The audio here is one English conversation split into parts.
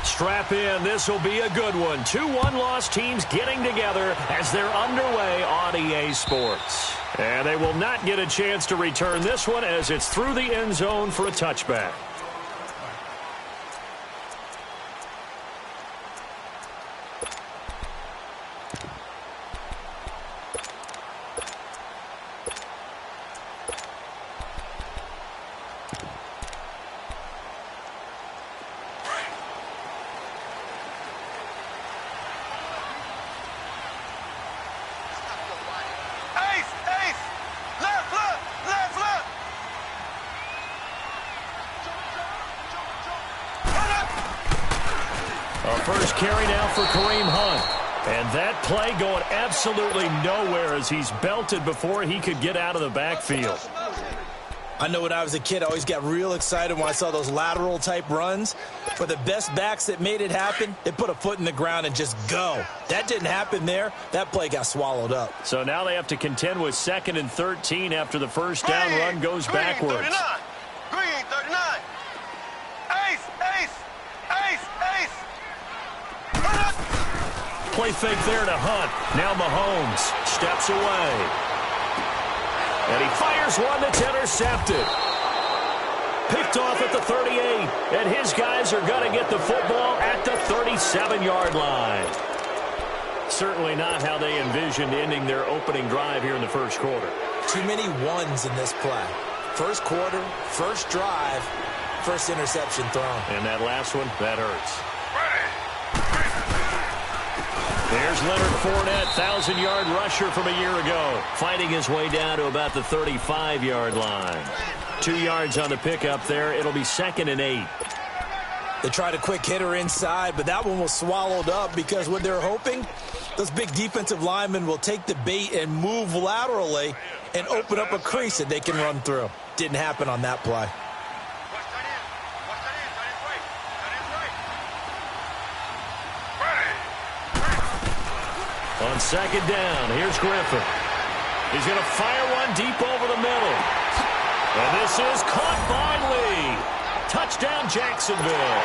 Strap in. This will be a good one. 2-1 loss teams getting together as they're underway on EA Sports. And they will not get a chance to return this one as it's through the end zone for a touchback. First carry now for Kareem Hunt. And that play going absolutely nowhere as he's belted before he could get out of the backfield. I know when I was a kid, I always got real excited when I saw those lateral-type runs. But the best backs that made it happen, they put a foot in the ground and just go. That didn't happen there. That play got swallowed up. So now they have to contend with 2nd and 13 after the first down run goes backwards. 39. Green, 39. Ace, ace, ace, ace. Play fake there to Hunt. Now Mahomes steps away. And he fires one that's intercepted. Picked off at the 38. And his guys are going to get the football at the 37-yard line. Certainly not how they envisioned ending their opening drive here in the first quarter. Too many ones in this play. First quarter, first drive, first interception thrown. And that last one, that hurts. There's Leonard Fournette, 1,000-yard rusher from a year ago, fighting his way down to about the 35-yard line. 2 yards on the pickup there. It'll be 2nd and 8. They tried a quick hitter inside, but that one was swallowed up because what they're hoping, those big defensive linemen will take the bait and move laterally and open up a crease that they can run through. Didn't happen on that play. On 2nd down, here's Griffin. He's going to fire one deep over the middle. And this is caught by Lee. Touchdown, Jacksonville.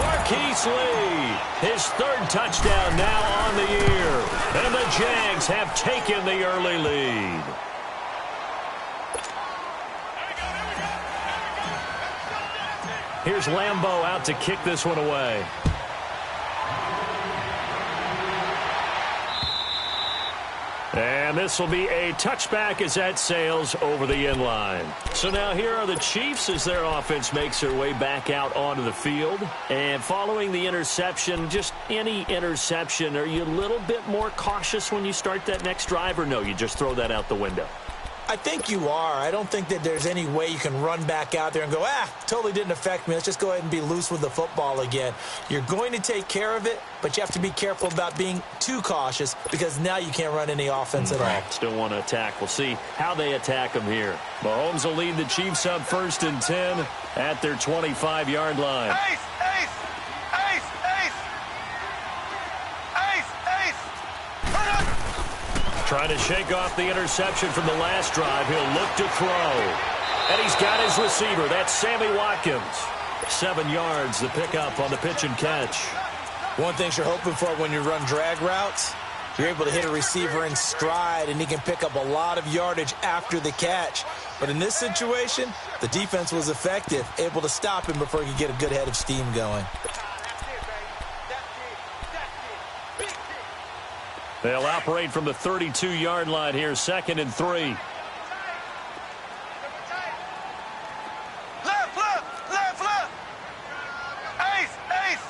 Marquise Lee, his 3rd touchdown now on the year. And the Jags have taken the early lead. Here's Lambeau out to kick this one away. And this will be a touchback as that sails over the end line. So now here are the Chiefs as their offense makes their way back out onto the field. And following the interception, just any interception, are you a little bit more cautious when you start that next drive, or no, you just throw that out the window? I think you are. I don't think that there's any way you can run back out there and go, totally didn't affect me. Let's just go ahead and be loose with the football again. You're going to take care of it, but you have to be careful about being too cautious because now you can't run any offense at all. Still want to attack. We'll see how they attack them here. Mahomes will lead the Chiefs up 1st and 10 at their 25-yard line. Ace, ace, ace, ace. Ace, ace. Trying to shake off the interception from the last drive. He'll look to throw. And he's got his receiver. That's Sammy Watkins. 7 yards, the pickup on the pitch and catch. One thing you're hoping for when you run drag routes, you're able to hit a receiver in stride, and he can pick up a lot of yardage after the catch. But in this situation, the defense was effective, able to stop him before he could get a good head of steam going. They'll operate from the 32-yard line here, 2nd and 3. Left, left, left, left. Ace, ace.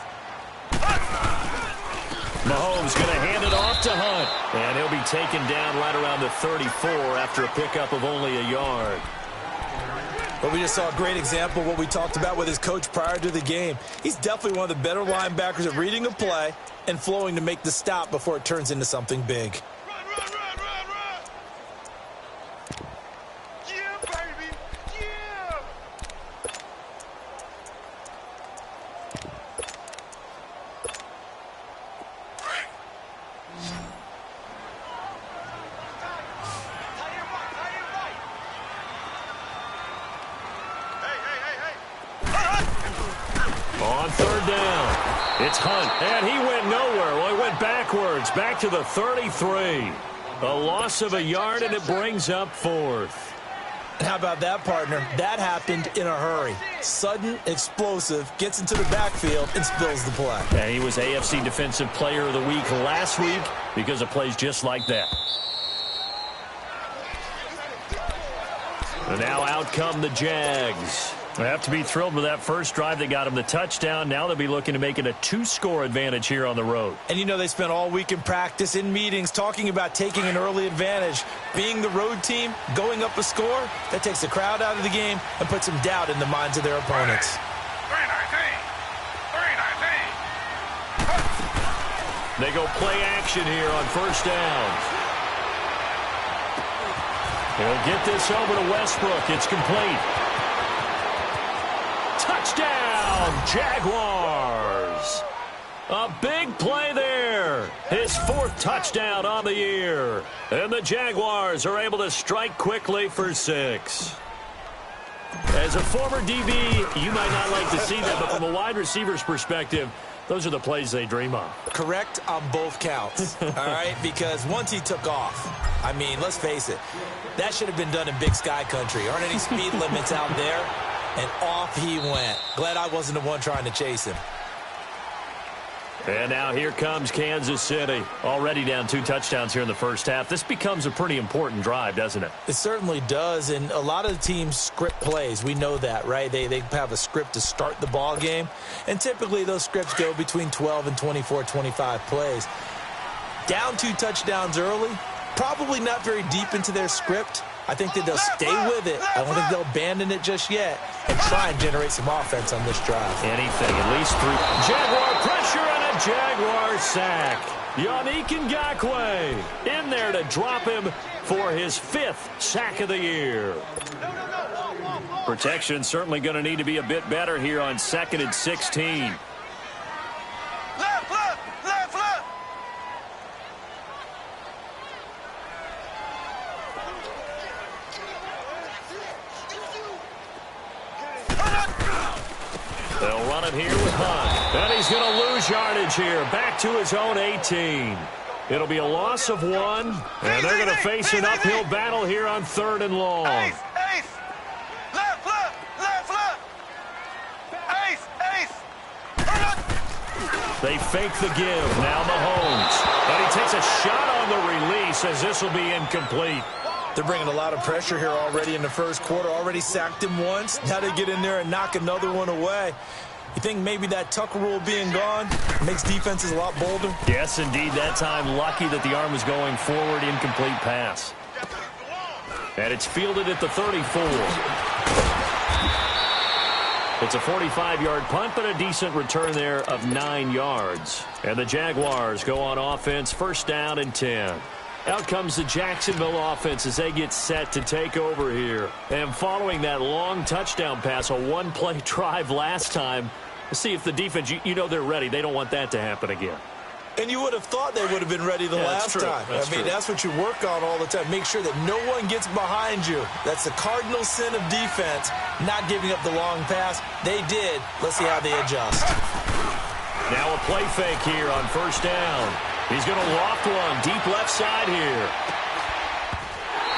Mahomes going to hand it off to Hunt. And he'll be taken down right around the 34 after a pickup of only a yard. But we just saw a great example of what we talked about with his coach prior to the game. He's definitely one of the better linebackers at reading a play and flowing to make the stop before it turns into something big. Run, run, run, run, run. Yeah, baby. Yeah. Hey, hey, hey, hey. On third down, it's Hunt, and he went nowhere. Well, he went backwards, back to the 33. A loss of a yard, and it brings up fourth. How about that, partner? That happened in a hurry. Sudden, explosive, gets into the backfield, and spills the play. And he was AFC Defensive Player of the Week last week because of plays just like that. And now out come the Jags. They have to be thrilled with that first drive that got them the touchdown. Now they'll be looking to make it a 2-score advantage here on the road. And you know they spent all week in practice, in meetings, talking about taking an early advantage. Being the road team, going up a score, that takes the crowd out of the game and puts some doubt in the minds of their opponents. 3-19. They go play action here on first down. He'll get this over to Westbrook. It's complete. Touchdown, Jaguars. A big play there. His fourth touchdown on the year. And the Jaguars are able to strike quickly for 6. As a former DB, you might not like to see that, but from a wide receiver's perspective, those are the plays they dream of. Correct on both counts, all right? Because once he took off, I mean, let's face it, that should have been done in Big Sky Country. Aren't any speed limits out there? And off he went. Glad I wasn't the one trying to chase him. And now here comes Kansas City. Already down 2 touchdowns here in the first half. This becomes a pretty important drive, doesn't it? It certainly does, and a lot of the teams script plays. We know that, right? They have a script to start the ball game, and typically those scripts go between 12 and 24, 25 plays. Down 2 touchdowns early, probably not very deep into their script. I think that they'll stay with it. I don't think they'll abandon it just yet and try and generate some offense on this drive. Anything, at least 3. Jaguar pressure and a Jaguar sack. Yannick Ngakoue in there to drop him for his 5th sack of the year. Protection certainly going to need to be a bit better here on 2nd and 16. Left. They'll run it here with Hunt. And he's going to lose yardage here. Back to his own 18. It'll be a loss of 1. And they're going to face an uphill battle here on 3rd and long. Ace. Left. Ace. They fake the give. Now Mahomes. And he takes a shot on the release as this will be incomplete. They're bringing a lot of pressure here already in the first quarter. Already sacked him once. Now they get in there and knock another one away. You think maybe that Tucker rule being gone makes defenses a lot bolder? Yes, indeed. That time, lucky that the arm was going forward. Incomplete pass. And it's fielded at the 34. It's a 45-yard punt, but a decent return there of 9 yards. And the Jaguars go on offense, first down and 10. Out comes the Jacksonville offense as they get set to take over here. And following that long touchdown pass, a 1-play drive last time, let's see if the defense, you know they're ready. They don't want that to happen again. And you would have thought they would have been ready the last time. That's what you work on all the time. Make sure that no one gets behind you. That's the cardinal sin of defense, not giving up the long pass. They did. Let's see how they adjust. Now a play fake here on first down. He's going to loft one deep left side here.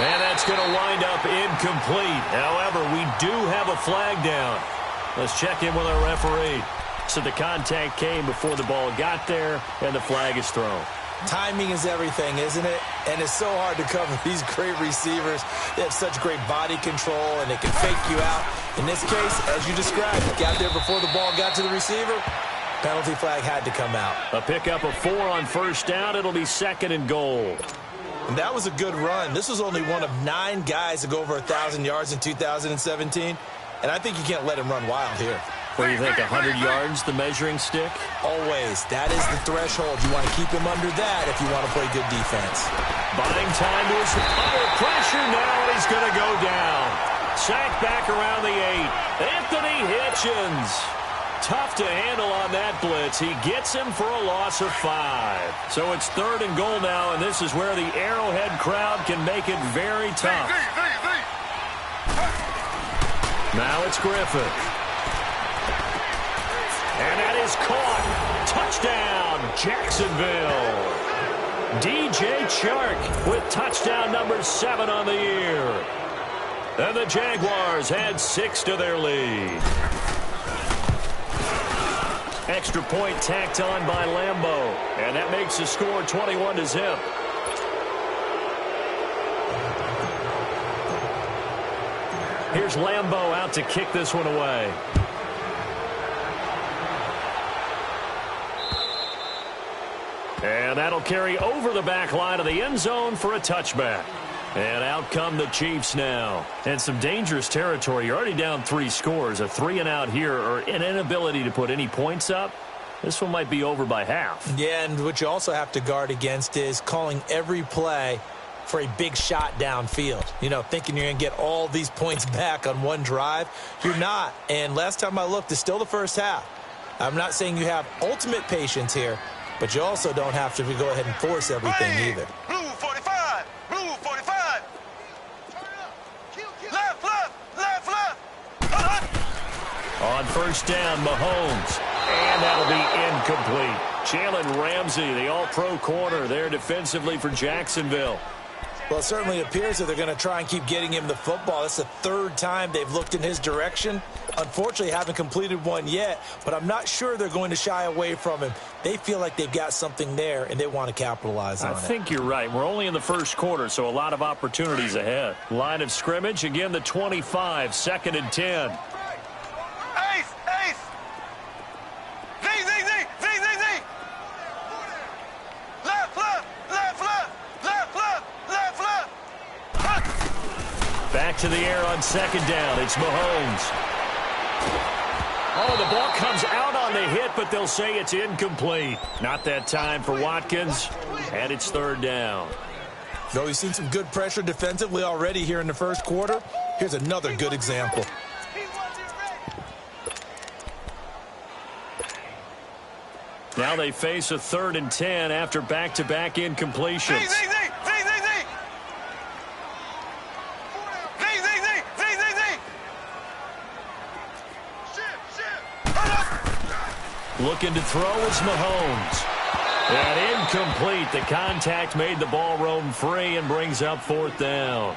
And that's going to wind up incomplete. However, we do have a flag down. Let's check in with our referee. So the contact came before the ball got there, and the flag is thrown. Timing is everything, isn't it? And it's so hard to cover these great receivers. They have such great body control, and they can fake you out. In this case, as you described, got there before the ball got to the receiver. Penalty flag had to come out. A pickup of 4 on first down. It'll be 2nd and goal. And that was a good run. This was only one of 9 guys to go over 1,000 yards in 2017. And I think you can't let him run wild here. What do you think, 100 yards, the measuring stick? Always. That is the threshold. You want to keep him under that if you want to play good defense. Buying time to his under pressure now, and he's going to go down. Sacked back around the 8. Anthony Hitchens. Tough to handle on that blitz. He gets him for a loss of 5. So it's 3rd and goal now, and this is where the Arrowhead crowd can make it very tough. Now it's Griffith. And is caught. Touchdown, Jacksonville. DJ Chark with touchdown number 7 on the year. And the Jaguars add 6 to their lead. Extra point tacked on by Lambeau. And that makes the score 21-0. Here's Lambeau out to kick this one away. And that'll carry over the back line of the end zone for a touchback. And out come the Chiefs now. And some dangerous territory. You're already down 3 scores. A 3-and-out here, or an inability to put any points up. This one might be over by half. Yeah, and what you also have to guard against is calling every play for a big shot downfield. You know, thinking you're going to get all these points back on one drive. You're not. And last time I looked, it's still the first half. I'm not saying you have ultimate patience here, but you also don't have to go ahead and force everything either. Blue 45. Blue 45. Left, left, left, left. On first down, Mahomes. And that'll be incomplete. Jalen Ramsey, the all-pro corner there defensively for Jacksonville. Well, it certainly appears that they're going to try and keep getting him the football. It's the 3rd time they've looked in his direction. Unfortunately, haven't completed one yet, but I'm not sure they're going to shy away from him. They feel like they've got something there, and they want to capitalize on it. I think you're right. We're only in the first quarter, so a lot of opportunities ahead. Line of scrimmage, again, the 25, 2nd and 10. Ace, ace. Z, Z, Z, Z, Z, Z. Left, left, left, left, left, left, left, left. Back to the air on 2nd down. It's Mahomes. Oh, the ball comes out on the hit, but they'll say it's incomplete. Not that time for Watkins, and it's 3rd down. Though we've seen some good pressure defensively already here in the first quarter, here's another good example. Now they face a 3rd and 10 after back-to-back incompletions. Z, Z, Z, Z, Z, Z. Z, Z, Z, Z, Z, Z. Looking to throw is Mahomes. And incomplete. The contact made the ball roam free and brings up 4th down.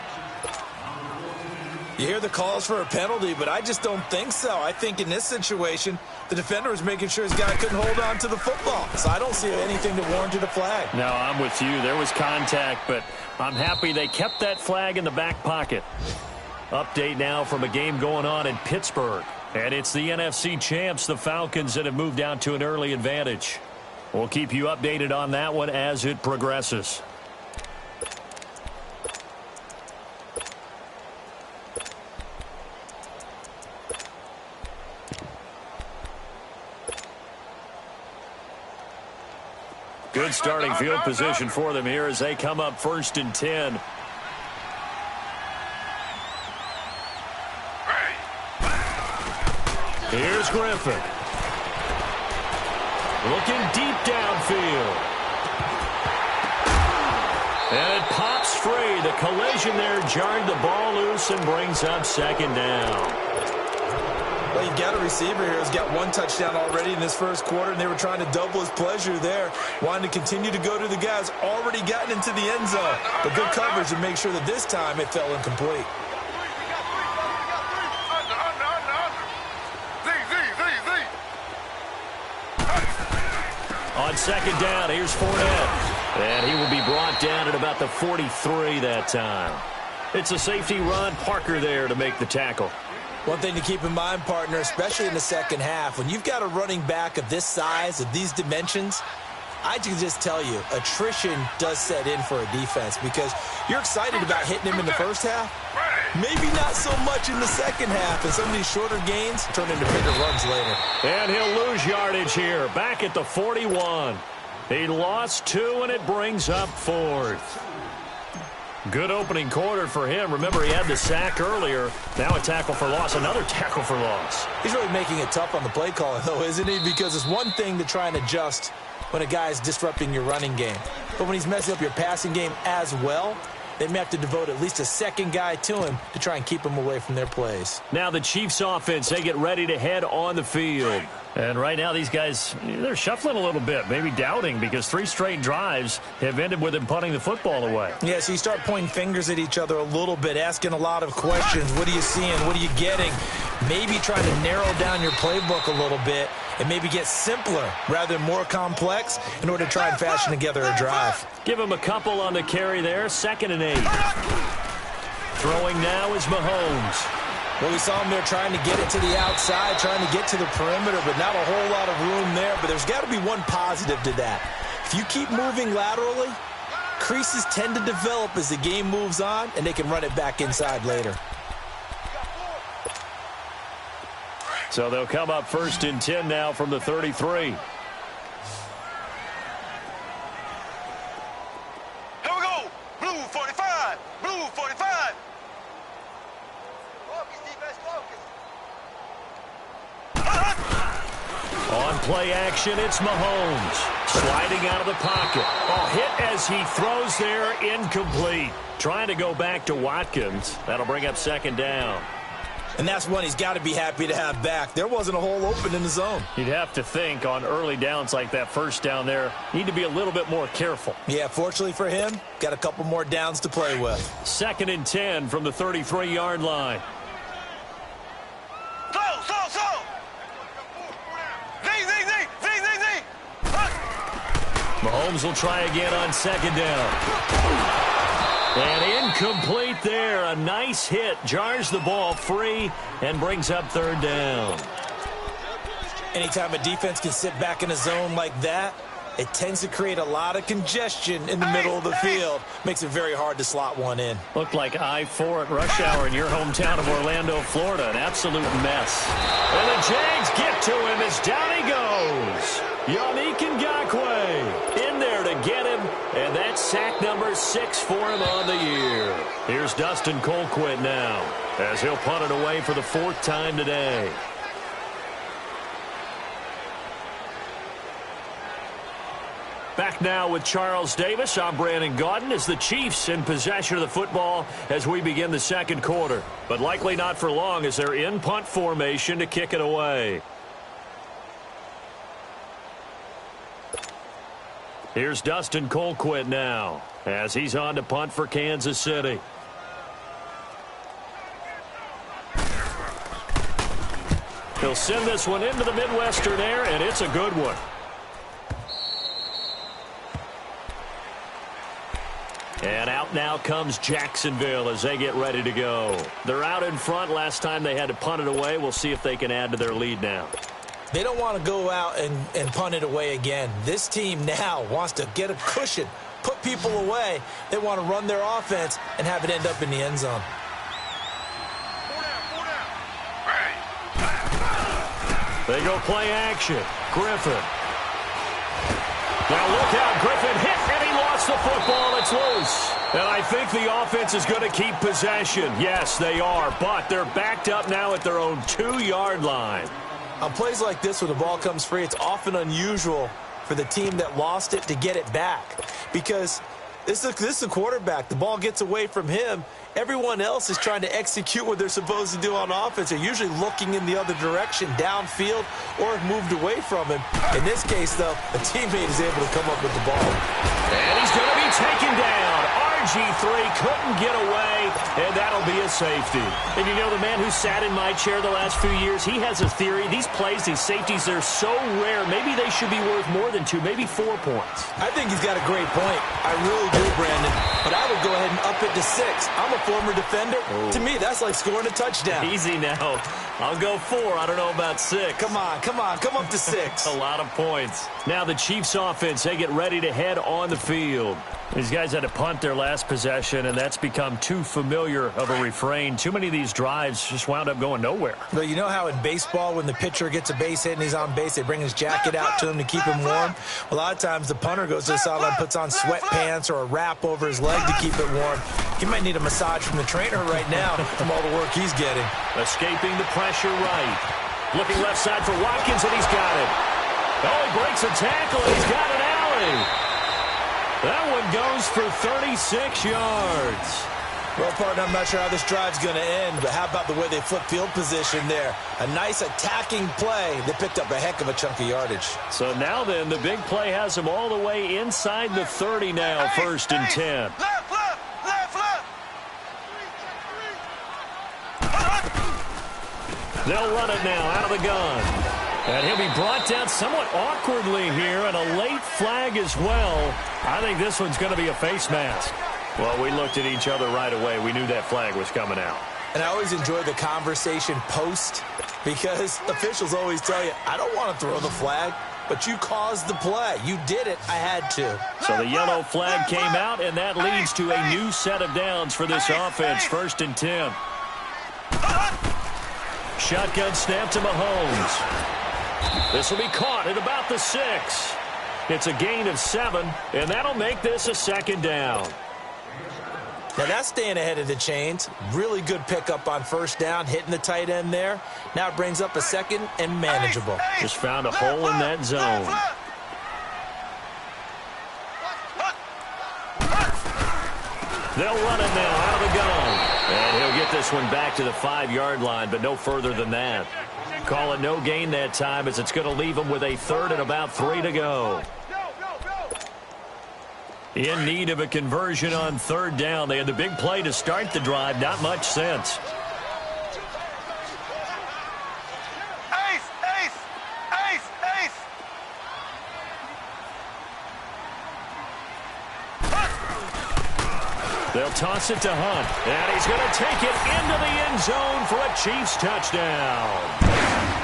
You hear the calls for a penalty, but I just don't think so. I think in this situation, the defender was making sure his guy couldn't hold on to the football. So I don't see anything that warranted a flag. No, I'm with you. There was contact, but I'm happy they kept that flag in the back pocket. Update now from a game going on in Pittsburgh. And it's the NFC champs, the Falcons, that have moved out to an early advantage. We'll keep you updated on that one as it progresses. Good starting field position for them here as they come up 1st and 10. Here's Griffin. Looking deep downfield. And it pops free. The collision there jarred the ball loose and brings up 2nd down. Well, you've got a receiver here who's got 1 touchdown already in this first quarter, and they were trying to double his pleasure there, wanting to continue to go to the guys already gotten into the end zone. But good coverage to make sure that this time it fell incomplete. On 2nd down, here's Fournette. And he will be brought down at about the 43 that time. It's a safety Ron Parker there to make the tackle. One thing to keep in mind, partner, especially in the second half, when you've got a running back of this size, of these dimensions, I can just tell you, attrition does set in for a defense because you're excited about hitting him in the first half. Maybe not so much in the second half, and some of these shorter gains turn into bigger runs later. And he'll lose yardage here, back at the 41. He lost 2, and it brings up 4th. Good opening quarter for him. Remember, he had the sack earlier. Now a tackle for loss, another tackle for loss. He's really making it tough on the play calling, though, isn't he? Because it's one thing to try and adjust when a guy is disrupting your running game. But when he's messing up your passing game as well, they may have to devote at least a second guy to him to try and keep him away from their plays. Now the Chiefs offense, they get ready to head on the field. And right now, these guys, they're shuffling a little bit, maybe doubting, because 3 straight drives have ended with them punting the football away. Yeah, so you start pointing fingers at each other a little bit, asking a lot of questions. What are you seeing? What are you getting? Maybe trying to narrow down your playbook a little bit and maybe get simpler rather than more complex in order to try and fashion together a drive. Give him a couple on the carry there, 2nd and 8. Throwing now is Mahomes. Well, we saw him there trying to get it to the outside, trying to get to the perimeter, but not a whole lot of room there. But there's got to be one positive to that. If you keep moving laterally, creases tend to develop as the game moves on, and they can run it back inside later. So they'll come up 1st and 10 now from the 33. Here we go. Blue 45. Blue 45. On play action, it's Mahomes. Sliding out of the pocket. Oh, hit as he throws there, incomplete. Trying to go back to Watkins. That'll bring up 2nd down. And that's one he's got to be happy to have back. There wasn't a hole open in the zone. You'd have to think on early downs like that 1st down there, need to be a little bit more careful. Yeah, fortunately for him, got a couple more downs to play with. 2nd and 10 from the 33-yard line. Slow. Z. Mahomes will try again on 2nd down. And incomplete there. A nice hit. Jars the ball free and brings up 3rd down. Anytime a defense can sit back in a zone like that, it tends to create a lot of congestion in the middle of the field. Makes it very hard to slot one in. Looked like I-4 at rush hour in your hometown of Orlando, Florida. An absolute mess. And the Jags get to him as down he goes. Yannick Ngakoue in there to get him. And that's sack number 6 for him on the year. Here's Dustin Colquitt now as he'll punt it away for the 4th time today. Back now with Charles Davis. I'm Brandon Gaudin as the Chiefs in possession of the football as we begin the 2nd quarter. But likely not for long as they're in punt formation to kick it away. Here's Dustin Colquitt now as he's on to punt for Kansas City. He'll send this one into the Midwestern air, and it's a good one. And out now comes Jacksonville as they get ready to go. They're out in front. Last time they had to punt it away. We'll see if they can add to their lead now. They don't want to go out and punt it away again. This team now wants to get a cushion, put people away. They want to run their offense and have it end up in the end zone. They go play action. Griffin. Now look out. Griffin hit, and he lost the football. It's loose. And I think the offense is going to keep possession. Yes, they are, but they're backed up now at their own 2-yard line. On plays like this where the ball comes free, it's often unusual for the team that lost it to get it back because this is a quarterback. The ball gets away from him. Everyone else is trying to execute what they're supposed to do on offense. They're usually looking in the other direction, downfield, or have moved away from him. In this case, though, a teammate is able to come up with the ball. And he's going to be taken down. RG3 couldn't get away, and that'll be a safety. And you know, the man who sat in my chair the last few years, he has a theory. These plays, these safeties, they're so rare. Maybe they should be worth more than 2, maybe 4 points. I think he's got a great point. I really do, Brandon. But I would go ahead and up it to 6. I'm a former defender. Oh. To me, that's like scoring a touchdown. Easy now. I'll go 4. I don't know about 6. Come on. Come up to 6. A lot of points. Now the Chiefs offense, they get ready to head on the field. These guys had to punt their last possession, and that's become too familiar of a refrain. Too many of these drives just wound up going nowhere. Well, you know how in baseball when the pitcher gets a base hit and he's on base, they bring his jacket out to him to keep him warm? Well, a lot of times the punter goes to the sideline, puts on sweatpants or a wrap over his leg to keep it warm. He might need a massage from the trainer right now from all the work he's getting. Escaping the pressure right. Looking left side for Watkins, and he's got it. Oh, he breaks a tackle, and he's got an alley. That one goes for 36 yards. Well, partner, I'm not sure how this drive's going to end, but how about the way they flip field position there? A nice attacking play that picked up a heck of a chunk of yardage. So now then, the big play has them all the way inside the 30 now, first and 10. They'll run it now out of the gun. And he'll be brought down somewhat awkwardly here, and a late flag as well. I think this one's going to be a face mask. Well, we looked at each other right away. We knew that flag was coming out. And I always enjoy the conversation post because officials always tell you, I don't want to throw the flag, but you caused the play. You did it. I had to. So the yellow flag came out, and that leads to a new set of downs for this offense, first and 10. Shotgun snap to Mahomes. This will be caught at about the 6. It's a gain of 7, and that'll make this a second down. Now that's staying ahead of the chains. Really good pickup on first down, hitting the tight end there. Now it brings up a second and manageable. Just found a hole in that zone. They'll run it now out of the gun. And he'll get this one back to the 5-yard line, but no further than that. Call it no gain that time as it's going to leave him with a 3rd and about 3 to go. In need of a conversion on 3rd down. They had the big play to start the drive. Not much sense. They'll toss it to Hunt. And he's going to take it into the end zone for a Chiefs touchdown.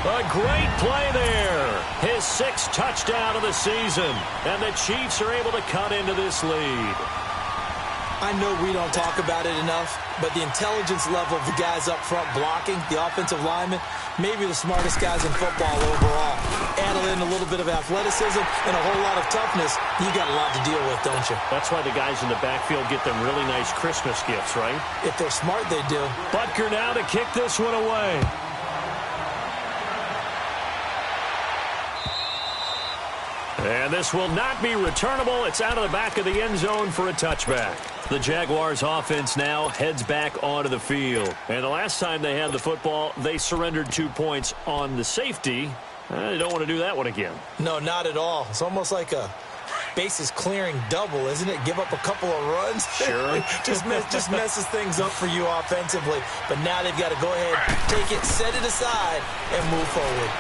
A great play there. His 6th touchdown of the season. And the Chiefs are able to cut into this lead. I know we don't talk about it enough, but the intelligence level of the guys up front blocking, the offensive linemen, maybe the smartest guys in football overall. Add in a little bit of athleticism and a whole lot of toughness, you got a lot to deal with, don't you? That's why the guys in the backfield get them really nice Christmas gifts, right? If they're smart, they do. Butker now to kick this one away. And this will not be returnable. It's out of the back of the end zone for a touchback. The Jaguars offense now heads back onto the field. And the last time they had the football, they surrendered 2 points on the safety. They don't want to do that one again. No, not at all. It's almost like a bases clearing double, isn't it? Give up a couple of runs. Sure. just messes things up for you offensively. But now they've got to go ahead, take it, set it aside, and move forward.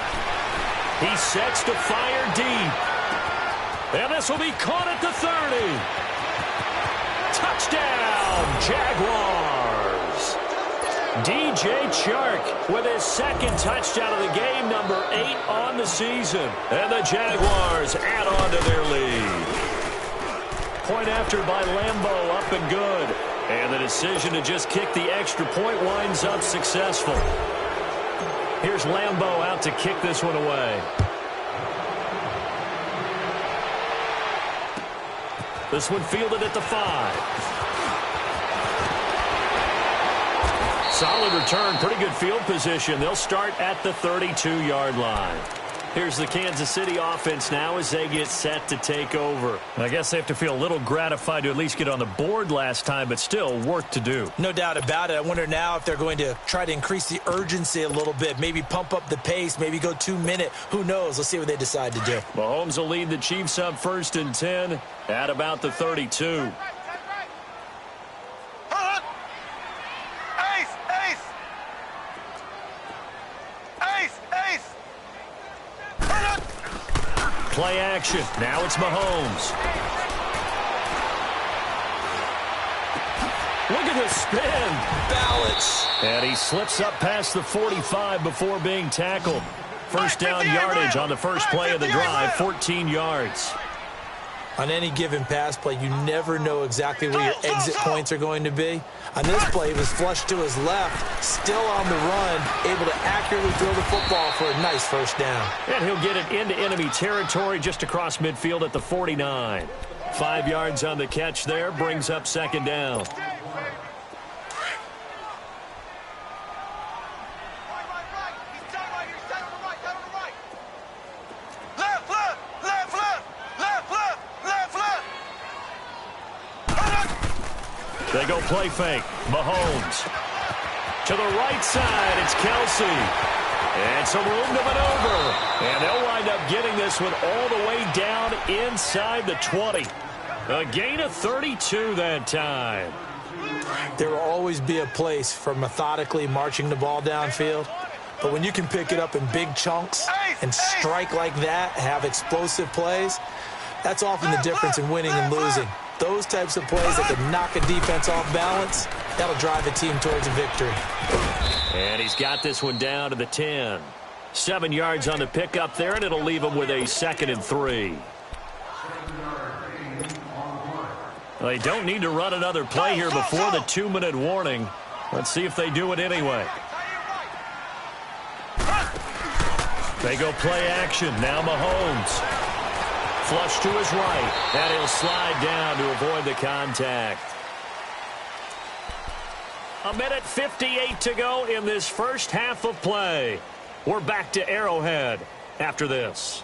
He sets to fire deep. And this will be caught at the 30. Touchdown, Jaguars. DJ Chark with his 2nd touchdown of the game, number 8 on the season. And the Jaguars add on to their lead. Point after by Lambeau, up and good. And the decision to just kick the extra point winds up successful. Here's Lambeau out to kick this one away. This one fielded at the 5. Solid return, pretty good field position. They'll start at the 32-yard line. Here's the Kansas City offense now as they get set to take over. I guess they have to feel a little gratified to at least get on the board last time, but still work to do. No doubt about it. I wonder now if they're going to try to increase the urgency a little bit, maybe pump up the pace, maybe go 2-minute. Who knows? Let's see what they decide to do. Mahomes will lead the Chiefs up 1st and 10 at about the 32. Play action. Now it's Mahomes. Look at the spin. Balance. And he slips up past the 45 before being tackled. First down yardage on the first play of the drive, 14 yards. On any given pass play, you never know exactly where your exit points are going to be. On this play, he was flushed to his left, still on the run, able to accurately throw the football for a nice first down. And he'll get it into enemy territory just across midfield at the 49. 5 yards on the catch there, brings up 2nd down. The They go play fake. Mahomes. To the right side, it's Kelsey. And some room to maneuver. And they'll wind up getting this one all the way down inside the 20. A gain of 32 that time. There will always be a place for methodically marching the ball downfield. But when you can pick it up in big chunks and strike like that, have explosive plays, that's often the difference in winning and losing. Those types of plays that can knock a defense off balance, that'll drive a team towards a victory. And he's got this one down to the 10. 7 yards on the pickup there, and it'll leave him with a 2nd and 3. They don't need to run another play here before the 2-minute warning. Let's see if they do it anyway. They go play action. Now Mahomes. Flush to his right. And he'll slide down to avoid the contact. 1:58 to go in this first half of play. We're back to Arrowhead after this.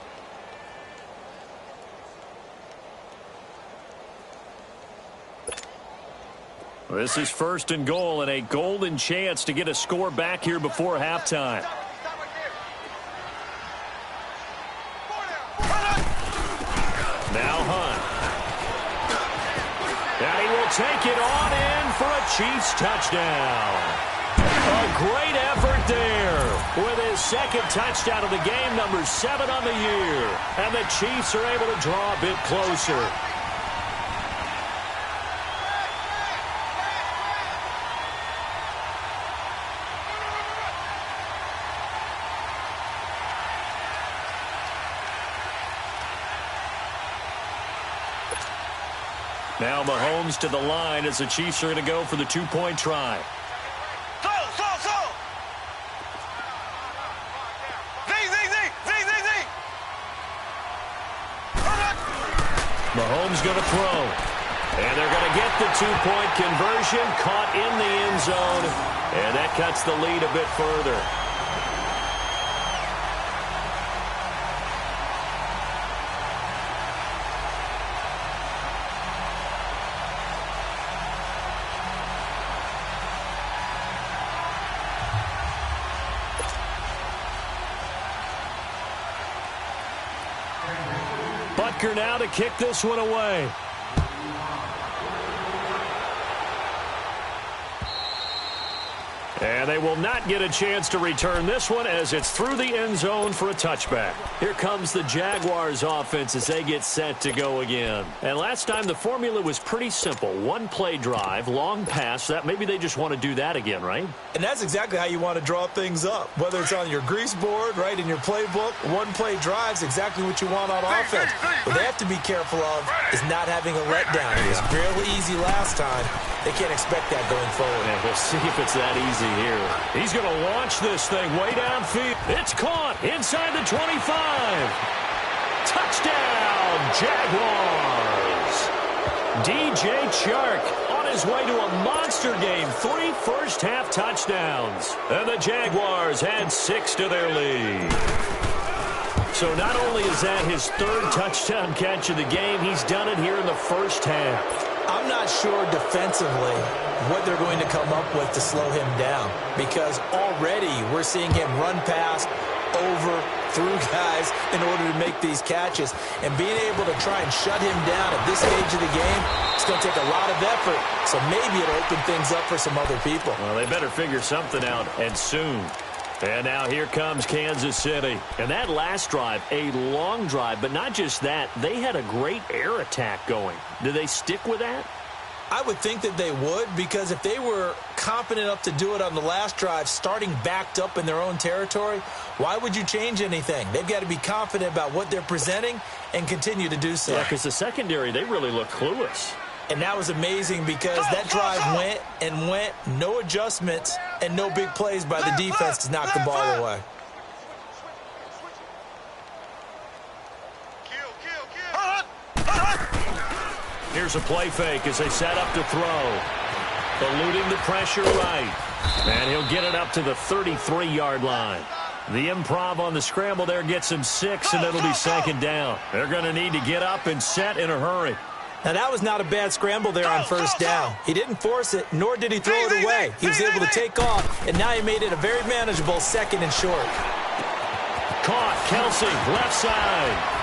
This is 1st and goal and a golden chance to get a score back here before halftime. Now Hunt. And he will take it on in for a Chiefs touchdown. A great effort there with his 2nd touchdown of the game, number 7 on the year. And the Chiefs are able to draw a bit closer. Now Mahomes to the line as the Chiefs are going to go for the 2-point try. Mahomes going to throw. And they're going to get the 2-point conversion, caught in the end zone. And that cuts the lead a bit further. Butker now to kick this one away. And they will not get a chance to return this one as it's through the end zone for a touchback. Here comes the Jaguars offense as they get set to go again. And last time the formula was pretty simple. 1-play drive, long pass. That maybe they just want to do that again, right? And that's exactly how you want to draw things up. Whether it's on your grease board, right, in your playbook, 1-play drive's exactly what you want on offense. What they have to be careful of is not having a letdown. It was fairly easy last time. They can't expect that going forward. And we'll see if it's that easy here. He's going to launch this thing way downfield. It's caught inside the 25. Touchdown, Jaguars. DJ Chark on his way to a monster game. 3 first-half touchdowns. And the Jaguars add 6 to their lead. So not only is that his 3rd touchdown catch of the game, he's done it here in the first half. I'm not sure defensively what they're going to come up with to slow him down, because already we're seeing him run past, over, through guys in order to make these catches. And being able to try and shut him down at this stage of the game, it's going to take a lot of effort. So maybe it'll open things up for some other people. Well, they better figure something out, and soon. And now here comes Kansas City. And that last drive, a long drive, but not just that. They had a great air attack going. Do they stick with that? I would think that they would, because if they were confident enough to do it on the last drive, starting backed up in their own territory, why would you change anything? They've got to be confident about what they're presenting and continue to do so. Yeah, because the secondary, they really look clueless. And that was amazing because that drive went and went, no adjustments, and no big plays by the defense to knock the ball away. Here's a play fake as they set up to throw. Eluding the pressure right. And he'll get it up to the 33-yard line. The improv on the scramble there gets him 6, and it'll be 2nd down. They're going to need to get up and set in a hurry. Now, that was not a bad scramble there on first down. He didn't force it, nor did he throw it away. He was able to take off, and now he made it a very manageable second and short. Caught, Kelsey, left side.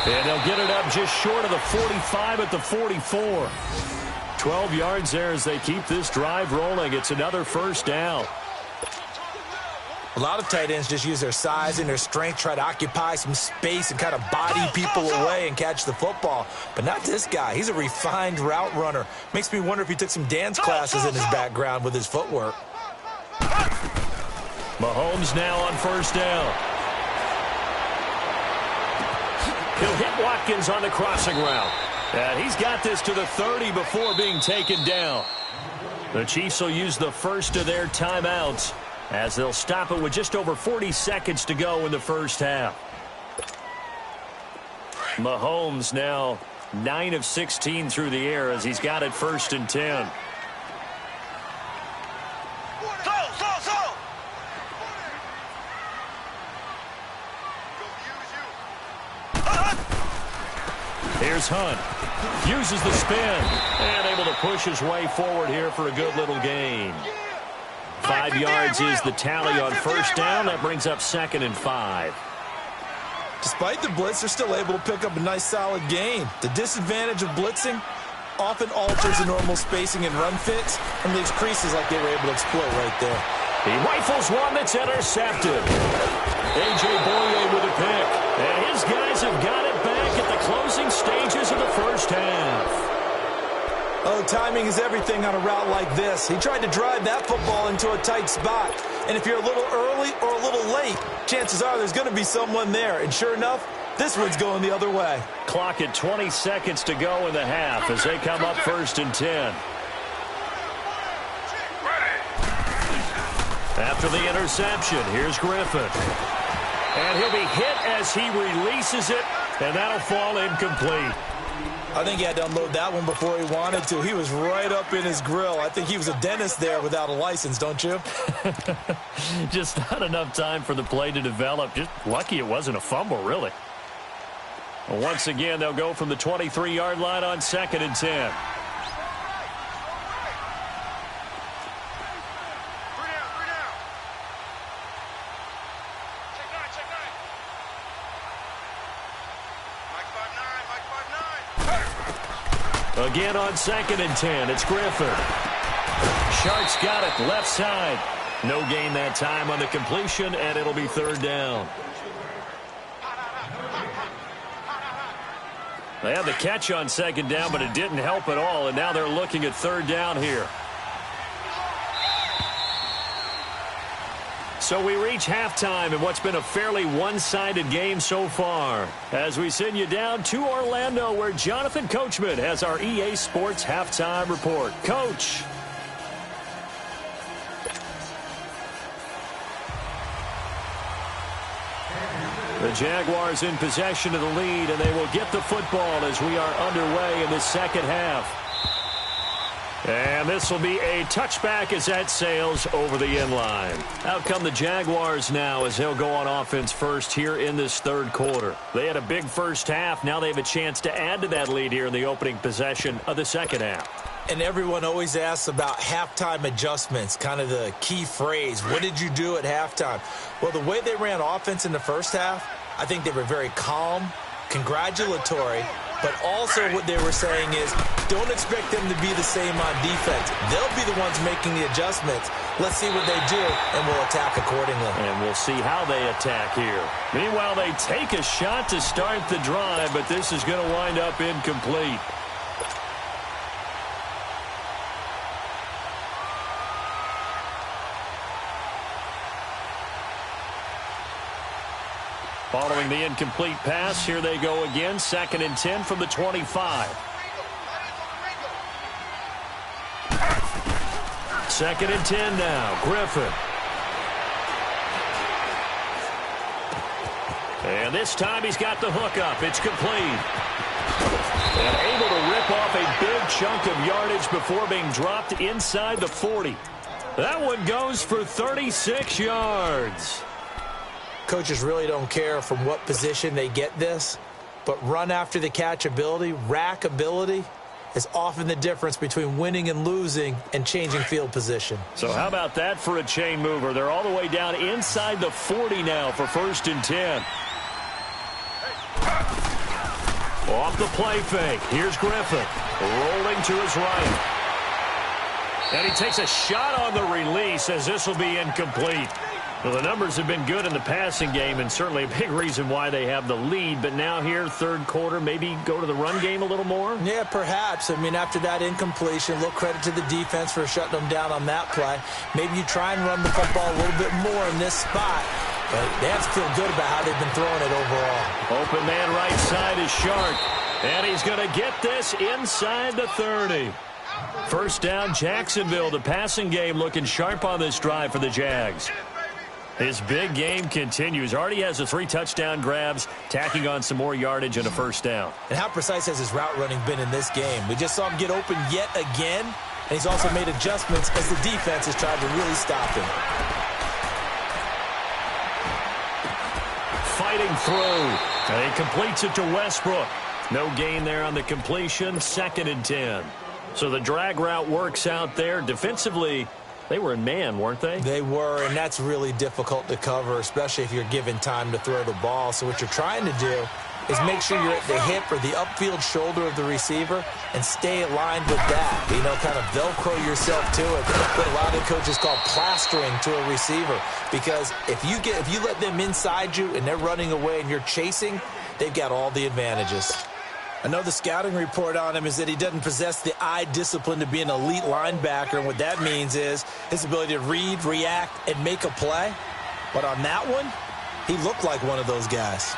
And they'll get it up just short of the 45 at the 44. 12 yards there as they keep this drive rolling. It's another first down. A lot of tight ends just use their size and their strength, try to occupy some space and kind of body people away and catch the football. But not this guy. He's a refined route runner. Makes me wonder if he took some dance classes in his background with his footwork. Mahomes now on first down. He'll hit Watkins on the crossing route. And he's got this to the 30 before being taken down. The Chiefs will use the first of their timeouts as they'll stop it with just over 40 seconds to go in the first half. Mahomes now 9 of 16 through the air as he's got it 1st and 10. Here's Hunt. Uses the spin. And able to push his way forward here for a good little gain. 5 yards is the tally on first down. That brings up 2nd and 5. Despite the blitz, they're still able to pick up a nice solid gain. The disadvantage of blitzing often alters the normal spacing and run fits and leaves creases like they were able to exploit right there. He rifles one that's intercepted. A.J. Boye with a pick. And his guys have got it back at the closing stages of the first half. Oh, timing is everything on a route like this. He tried to drive that football into a tight spot. And if you're a little early or a little late, chances are there's going to be someone there. And sure enough, this one's going the other way. Clock at 20 seconds to go in the half as they come up 1st and 10. After the interception, here's Griffin. And he'll be hit as he releases it, and that'll fall incomplete. I think he had to unload that one before he wanted to. He was right up in his grill. I think he was a dentist there without a license, don't you? Just not enough time for the play to develop. Just lucky it wasn't a fumble, really. Once again, they'll go from the 23-yard line on 2nd and 10. Again on 2nd and 10, it's Griffin. Sharks got it, left side. No gain that time on the completion, and it'll be 3rd down. They had the catch on 2nd down, but it didn't help at all, and now they're looking at 3rd down here. So we reach halftime in what's been a fairly one-sided game so far. As we send you down to Orlando, where Jonathan Coachman has our EA Sports Halftime Report. Coach. The Jaguars in possession of the lead, and they will get the football as we are underway in the second half. And this will be a touchback as that sails over the end line. Out come the Jaguars now as they'll go on offense first here in this 3rd quarter. They had a big first half. Now they have a chance to add to that lead here in the opening possession of the second half. And everyone always asks about halftime adjustments, kind of the key phrase. What did you do at halftime? Well, the way they ran offense in the first half, I think they were very calm, congratulatory, but also what they were saying is don't expect them to be the same on defense. They'll be the ones making the adjustments. Let's see what they do, and we'll attack accordingly. And we'll see how they attack here. Meanwhile, they take a shot to start the drive, but this is going to wind up incomplete. Following the incomplete pass, here they go again. 2nd and 10 from the 25. 2nd and 10 now. Griffin. And this time he's got the hook up. It's complete. And able to rip off a big chunk of yardage before being dropped inside the 40. That one goes for 36 yards. Coaches really don't care from what position they get this, but but run after the catch ability, rack ability, is often the difference between winning and losing and changing field position. So how about that for a chain mover? They're all the way down inside the 40 now for 1st and 10. Off the play fake. Here's Griffin rolling to his right. And he takes a shot on the release as this will be incomplete. Well, the numbers have been good in the passing game and certainly a big reason why they have the lead. But now here, 3rd quarter, maybe go to the run game a little more? Yeah, perhaps. I mean, after that incompletion, a little credit to the defense for shutting them down on that play. Maybe you try and run the football a little bit more in this spot. But they have to feel good about how they've been throwing it overall. Open man right side is Shark. And he's going to get this inside the 30. 1st down, Jacksonville. The passing game looking sharp on this drive for the Jags. His big game continues. Already has the 3 touchdown grabs, tacking on some more yardage and a 1st down. And how precise has his route running been in this game? We just saw him get open yet again, and he's also made adjustments as the defense has tried to really stop him. Fighting through. And he completes it to Westbrook. No gain there on the completion. 2nd and 10. So the drag route works out there. Defensively, they were in man, weren't they? They were, and that's really difficult to cover, especially if you're given time to throw the ball. So what you're trying to do is make sure you're at the hip or the upfield shoulder of the receiver and stay aligned with that. You know, kind of Velcro yourself to it. What a lot of coaches call plastering to a receiver. Because if you let them inside you and they're running away and you're chasing, they've got all the advantages. Another scouting report on him is that he doesn't possess the eye discipline to be an elite linebacker, and what that means is his ability to read, react, and make a play. But on that one, he looked like one of those guys.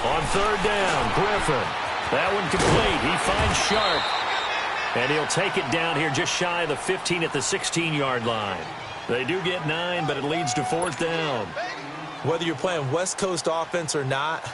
On 3rd down, Griffin. That one complete. He finds Sharp. And he'll take it down here just shy of the 15 at the 16-yard line. They do get 9, but it leads to 4th down. Whether you're playing West Coast offense or not,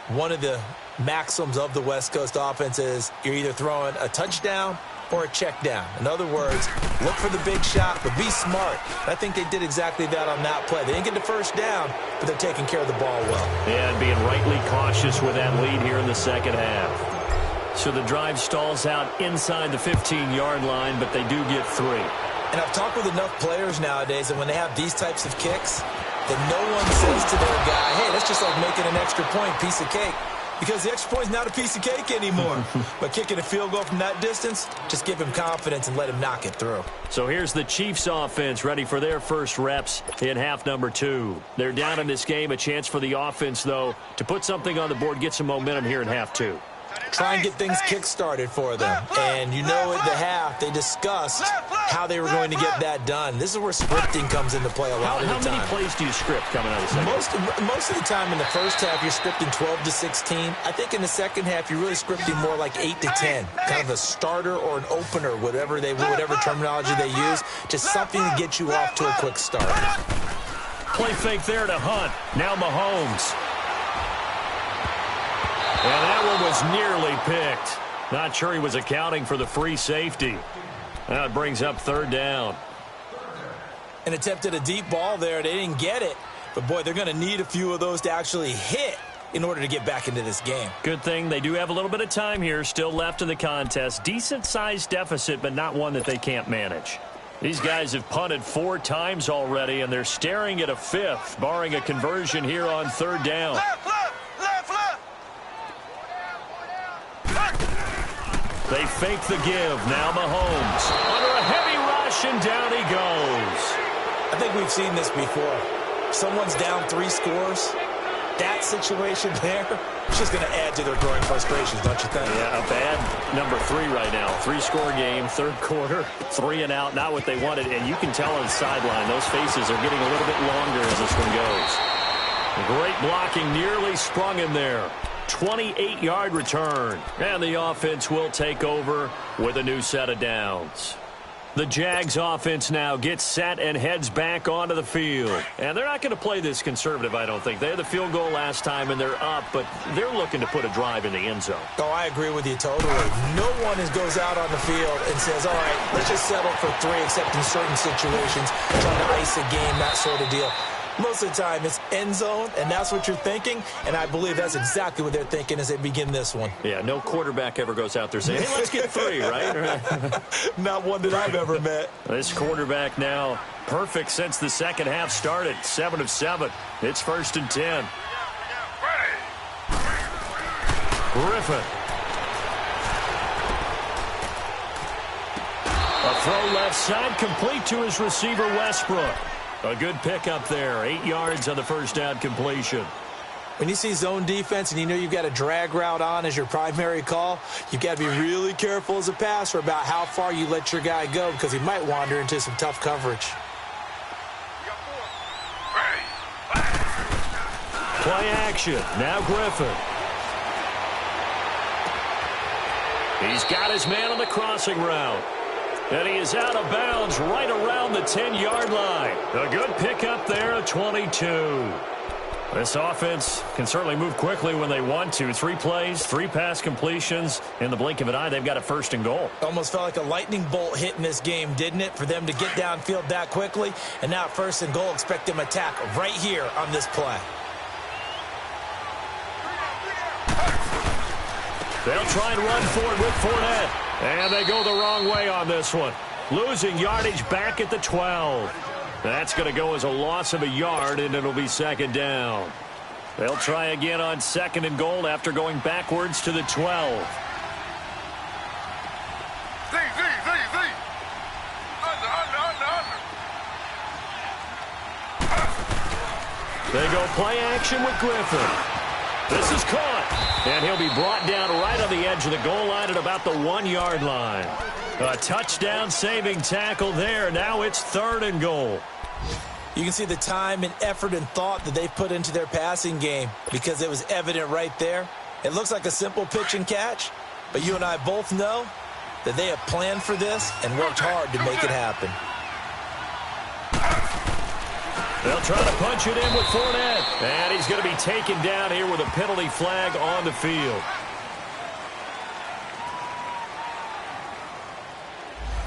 one of the maxims of the West Coast offense is you're either throwing a touchdown or a check down. In other words, look for the big shot, but be smart. I think they did exactly that on that play. They didn't get the 1st down, but they're taking care of the ball well. And being rightly cautious with that lead here in the 2nd half. So the drive stalls out inside the 15-yard line, but they do get 3. And I've talked with enough players nowadays that when they have these types of kicks, that no one says to their guy, hey, that's just like making an extra point, piece of cake. Because the extra point is not a piece of cake anymore. But kicking a field goal from that distance, just give him confidence and let him knock it through. So here's the Chiefs offense ready for their first reps in half number 2. They're down in this game. A chance for the offense, though, to put something on the board, get some momentum here in half 2. Try and get things kick-started for them. And you know at the half, they discussed how they were going to get that done. This is where scripting comes into play a lot of the time. How many plays do you script coming out of the second? Most of the time in the first half, you're scripting 12 to 16. I think in the second half, you're really scripting more like 8 to 10. Kind of a starter or an opener, whatever terminology they use. Just something to get you off to a quick start. Play fake there to Hunt. Now Mahomes. And that one was nearly picked. Not sure he was accounting for the free safety. That brings up 3rd down. An attempt at a deep ball there. They didn't get it. But, boy, they're going to need a few of those to actually hit in order to get back into this game. Good thing they do have a little bit of time here still left in the contest. Decent-sized deficit, but not one that they can't manage. These guys have punted 4 times already, and they're staring at a 5th, barring a conversion here on 3rd down. They fake the give. Now Mahomes. Under a heavy rush, and down he goes. I think we've seen this before. Someone's down 3 scores. That situation there, it's just going to add to their growing frustrations, don't you think? Yeah, a bad number 3 right now. 3-score game, 3rd quarter, 3 and out. Not what they wanted, and you can tell on the sideline, those faces are getting a little bit longer as this one goes. Great blocking, nearly sprung him there. 28-yard return, and the offense will take over with a new set of downs. The Jags offense now gets set and heads back onto the field. And they're not going to play this conservative, I don't think. They had the field goal last time, and they're up, but they're looking to put a drive in the end zone. Oh, I agree with you totally. No one goes out on the field and says, all right, let's just settle for 3, except in certain situations, trying to ice a game, that sort of deal. Most of the time, it's end zone, and that's what you're thinking, and I believe that's exactly what they're thinking as they begin this one. Yeah, no quarterback ever goes out there saying, hey, let's get 3, right? Not one that I've ever met. This quarterback now perfect since the second half started, 7 of 7. It's 1st and 10. Griffin. A throw left side, complete to his receiver, Westbrook. A good pickup there, 8 yards on the first down completion. When you see zone defense and you know you've got a drag route on as your primary call, you've got to be really careful as a passer about how far you let your guy go because he might wander into some tough coverage. Play action. Now Griffin. He's got his man on the crossing route. And he is out of bounds right around the 10-yard line. A good pickup there at 22. This offense can certainly move quickly when they want to. 3 plays, 3 pass completions. In the blink of an eye, they've got a 1st and goal. Almost felt like a lightning bolt hit in this game, didn't it, for them to get downfield that quickly? And now 1st and goal, expect them to attack right here on this play. They'll try and run for it with Fournette. And they go the wrong way on this one. Losing yardage back at the 12. That's going to go as a loss of a yard, and it'll be 2nd down. They'll try again on 2nd and goal after going backwards to the 12. They go play action with Griffin. This is caught, and he'll be brought down right on the edge of the goal line at about the 1-yard line. A touchdown-saving tackle there. Now it's 3rd and goal. You can see the time and effort and thought that they put into their passing game because it was evident right there. It looks like a simple pitch and catch, but you and I both know that they have planned for this and worked hard to make it happen. They'll try to punch it in with Fournette. And he's going to be taken down here with a penalty flag on the field.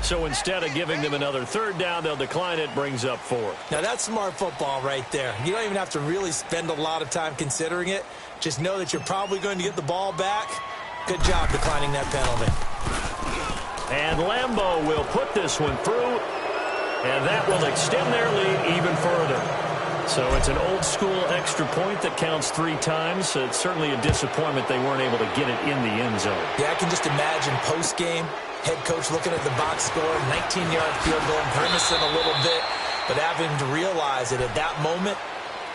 So instead of giving them another 3rd down, they'll decline it, brings up 4th. Now that's smart football right there. You don't even have to really spend a lot of time considering it. Just know that you're probably going to get the ball back. Good job declining that penalty. And Lambeau will put this one through. And that will extend their lead even further. So it's an old-school extra point that counts 3 times. So it's certainly a disappointment they weren't able to get it in the end zone. Yeah, I can just imagine post-game, head coach looking at the box score, 19-yard field goal, grimacing a little bit, but having to realize that at that moment,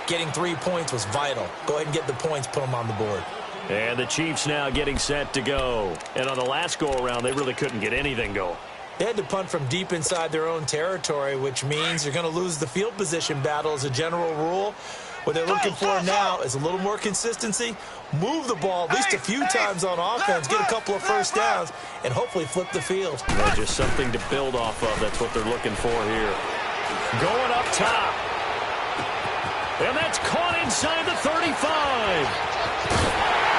getting 3 points was vital. Go ahead and get the points, put them on the board. And the Chiefs now getting set to go. And on the last go-around, they really couldn't get anything going. They had to punt from deep inside their own territory, which means you're going to lose the field position battle as a general rule. What they're looking for now is a little more consistency, move the ball at least a few times on offense, get a couple of 1st downs, and hopefully flip the field. Yeah, just something to build off of. That's what they're looking for here. Going up top. And that's caught inside the 35.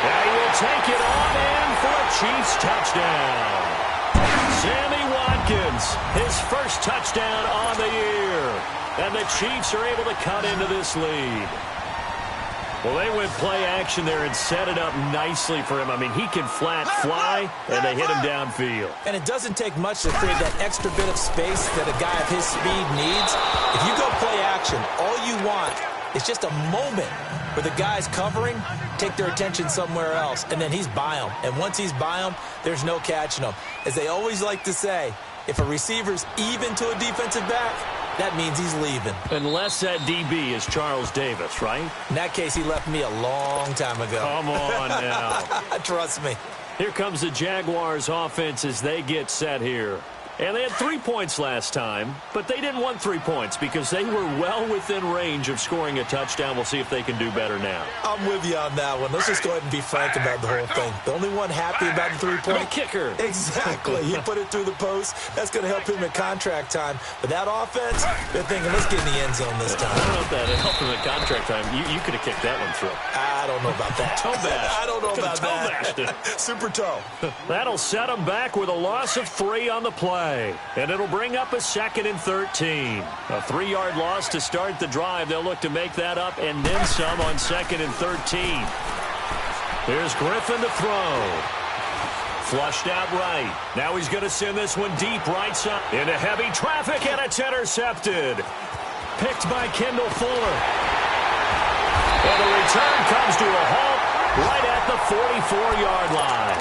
And he will take it on in for a Chiefs touchdown. Sammy Watkins, his 1st touchdown on the year. And the Chiefs are able to cut into this lead. Well, they went play action there and set it up nicely for him. I mean, he can flat fly, and they hit him downfield. And it doesn't take much to create that extra bit of space that a guy of his speed needs. If you go play action, all you want is just a moment where the guy's covering, take their attention somewhere else, and then he's by him. And once he's by him, there's no catching him. As they always like to say, if a receiver's even to a defensive back, that means he's leaving. Unless that DB is Charles Davis, right? In that case, he left me a long time ago. Come on now. Trust me. Here comes the Jaguars offense as they get set here. And they had 3 points last time, but they didn't want 3 points because they were well within range of scoring a touchdown. We'll see if they can do better now. I'm with you on that one. Let's just go ahead and be frank about the whole thing. The only one happy about the 3-point kicker. Exactly. He put it through the post. That's going to help him at contract time. But that offense, they're thinking, let's get in the end zone this time. I don't know if that helped him at contract time. You could have kicked that one through. I don't know about that. Toe bash. I don't know about that. Toe bashed it. Super toe. That'll set them back with a loss of 3 on the play. away, and it'll bring up a 2nd and 13. A 3-yard loss to start the drive. They'll look to make that up and then some on 2nd and 13. Here's Griffin to throw. Flushed out right. Now he's going to send this one deep right side. Into heavy traffic, and it's intercepted. Picked by Kendall Fuller. And the return comes to a halt right at the 44-yard line.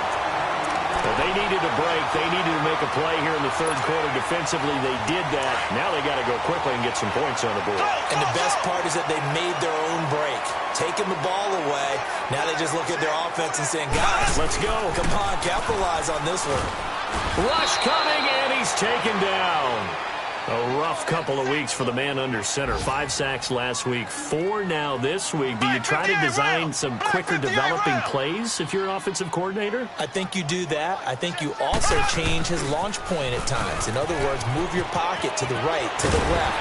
Well, they needed a break. They needed to make a play here in the third quarter. Defensively, they did that. Now they got to go quickly and get some points on the board. And the best part is that they made their own break. Taking the ball away. Now they just look at their offense and saying, guys, let's go. Come on, capitalize on this one. Rush coming, and he's taken down. A rough couple of weeks for the man under center. 5 sacks last week, 4 now this week. Do you try to design some quicker developing plays if you're an offensive coordinator? I think you do that. I think you also change his launch point at times. In other words, move your pocket to the right, to the left,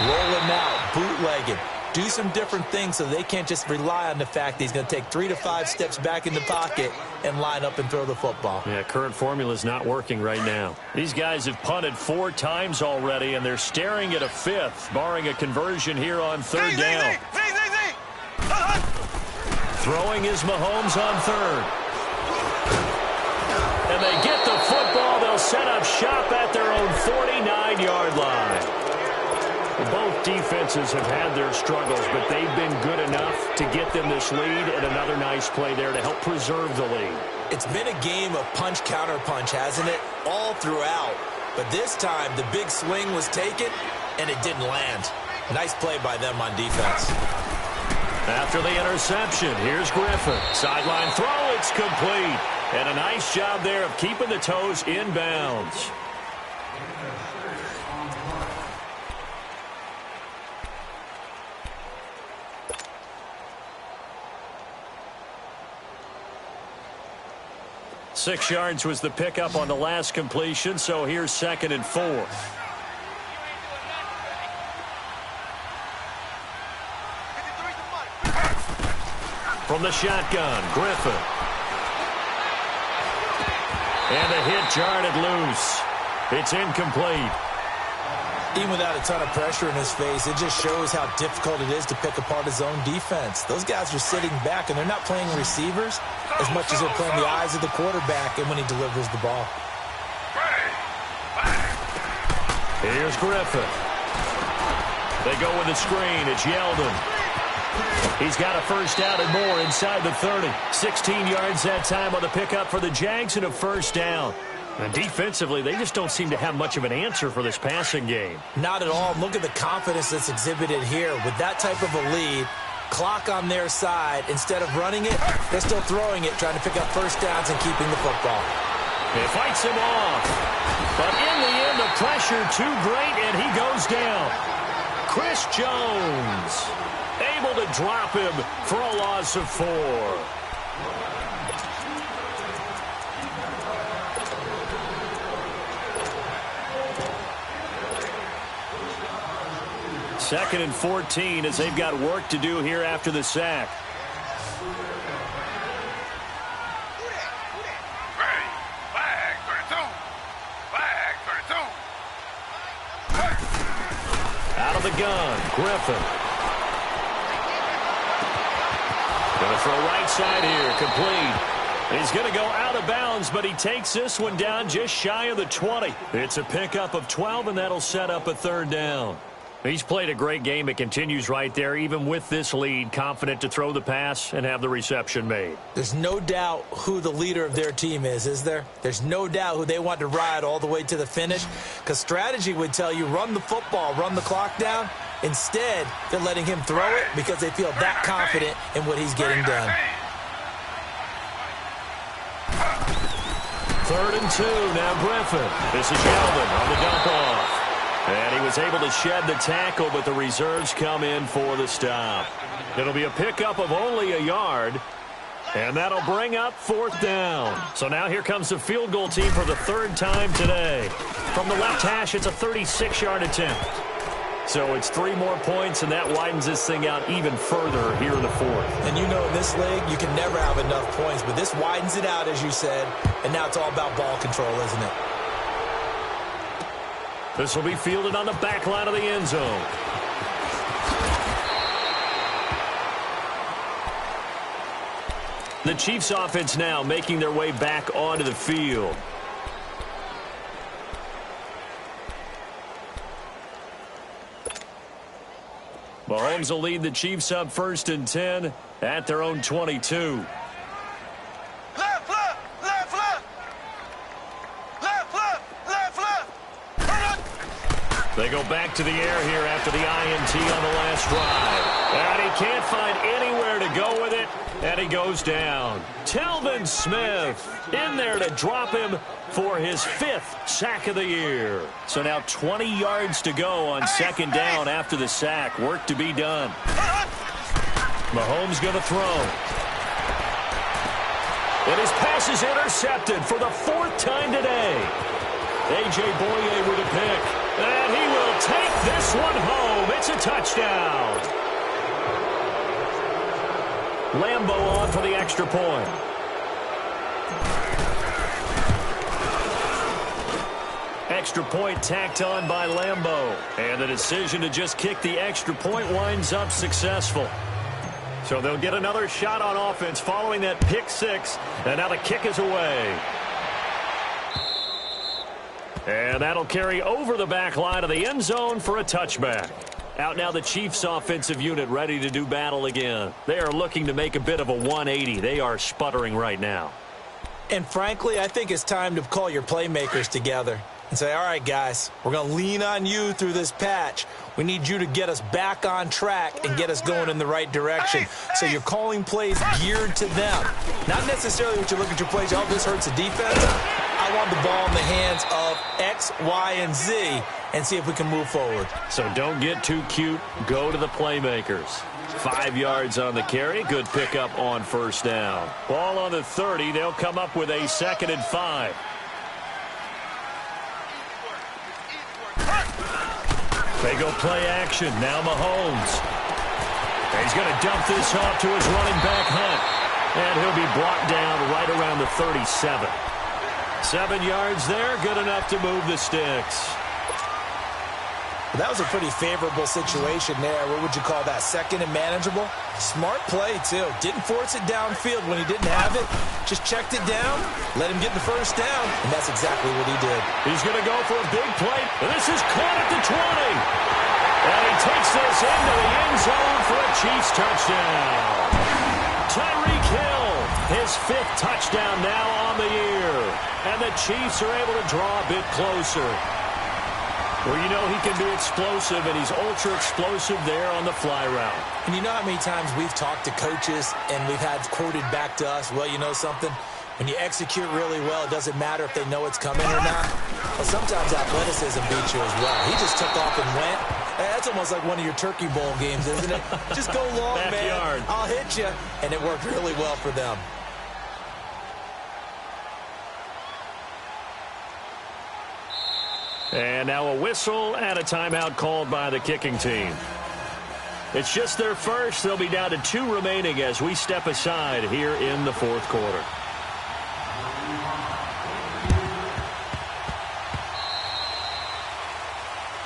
roll him out, bootleg him. Do some different things so they can't just rely on the fact that he's going to take 3 to 5 steps back in the pocket and line up and throw the football. Yeah, current formula is not working right now. These guys have punted 4 times already, and they're staring at a 5th, barring a conversion here on 3rd down. Throwing is Mahomes on 3rd. And they get the football. They'll set up shop at their own 49-yard line. Both defenses have had their struggles, but they've been good enough to get them this lead, and another nice play there to help preserve the lead. It's been a game of punch-counter-punch, hasn't it? All throughout. But this time, the big swing was taken, and it didn't land. Nice play by them on defense. After the interception, here's Griffin. Sideline throw, it's complete. And a nice job there of keeping the toes in bounds. Six yards was the pickup on the last completion, so here's 2nd and 4. From the shotgun, Griffin. And the hit jarred it loose. It's incomplete. Even without a ton of pressure in his face, it just shows how difficult it is to pick apart his own defense. Those guys are sitting back, and they're not playing receivers as much as they're playing the eyes of the quarterback and when he delivers the ball. Here's Griffin. They go with the screen. It's Yeldon. He's got a first down and more inside the 30. 16 yards that time on the pickup for the Jags and a first down. And defensively, they just don't seem to have much of an answer for this passing game. Not at all. Look at the confidence that's exhibited here. With that type of a lead, clock on their side, instead of running it, they're still throwing it, trying to pick up first downs and keeping the football. It fights him off. But in the end, the pressure too great, and he goes down. Chris Jones able to drop him for a loss of 4. Second and 14 as they've got work to do here after the sack. Out of the gun, Griffin. Going to throw right side here, complete. He's going to go out of bounds, but he takes this one down just shy of the 20. It's a pickup of 12, and that'll set up a 3rd down. He's played a great game. It continues right there, even with this lead, confident to throw the pass and have the reception made. There's no doubt who the leader of their team is there? There's no doubt who they want to ride all the way to the finish, because strategy would tell you run the football, run the clock down. Instead, they're letting him throw it because they feel that confident in what he's getting done. 3rd and 2, now Griffin. This is Yeldon on the dump off. And he was able to shed the tackle, but the reserves come in for the stop. It'll be a pickup of only a yard, and that'll bring up 4th down. So now here comes the field goal team for the 3rd time today. From the left hash, it's a 36-yard attempt. So it's 3 more points, and that widens this thing out even further here in the 4th. And you know in this league, you can never have enough points, but this widens it out, as you said, and now it's all about ball control, isn't it? This will be fielded on the back line of the end zone. The Chiefs offense now making their way back onto the field. Mahomes will lead the Chiefs up 1st and 10 at their own 22. They go back to the air here after the INT on the last drive. And he can't find anywhere to go with it, and he goes down. Telvin Smith in there to drop him for his 5th sack of the year. So now 20 yards to go on 2nd down after the sack. Work to be done. Mahomes going to throw. And his pass is intercepted for the 4th time today. A.J. Boye with a pick. And he will take this one home. It's a touchdown. Lambeau on for the extra point. Extra point tacked on by Lambeau. And the decision to just kick the extra point winds up successful. So they'll get another shot on offense following that pick 6. And now the kick is away. And that'll carry over the back line of the end zone for a touchback. Out now the Chiefs offensive unit ready to do battle again. They are looking to make a bit of a 180. They are sputtering right now. And frankly, I think it's time to call your playmakers together and say, all right, guys, we're going to lean on you through this patch. We need you to get us back on track and get us going in the right direction. So you're calling plays geared to them. Not necessarily what you look at your plays, oh, this hurts the defense. I want the ball in the hands of X, Y, and Z and see if we can move forward. So don't get too cute. Go to the playmakers. 5 yards on the carry. Good pickup on 1st down. Ball on the 30. They'll come up with a 2nd and 5. They go play action. Now Mahomes. He's going to dump this off to his running back, Hunt. And he'll be brought down right around the 37. 7 yards there. Good enough to move the sticks. That was a pretty favorable situation there. What would you call that? 2nd and manageable? Smart play, too. Didn't force it downfield when he didn't have it. Just checked it down, let him get the 1st down, and that's exactly what he did. He's going to go for a big play. This is caught at the 20. And he takes this into the end zone for a Chiefs touchdown. Tyreek Hill, his 5th touchdown now on the year. And the Chiefs are able to draw a bit closer. Well, you know he can be explosive, and he's ultra-explosive there on the fly route. And you know how many times we've talked to coaches and we've had quoted back to us, well, you know something? When you execute really well, it doesn't matter if they know it's coming or not. Well, sometimes athleticism beats you as well. He just took off and went. That's almost like one of your Turkey Bowl games, isn't it? Just go long, man. I'll hit you. And it worked really well for them. And now a whistle and a timeout called by the kicking team. It's just their first. They'll be down to 2 remaining as we step aside here in the 4th quarter.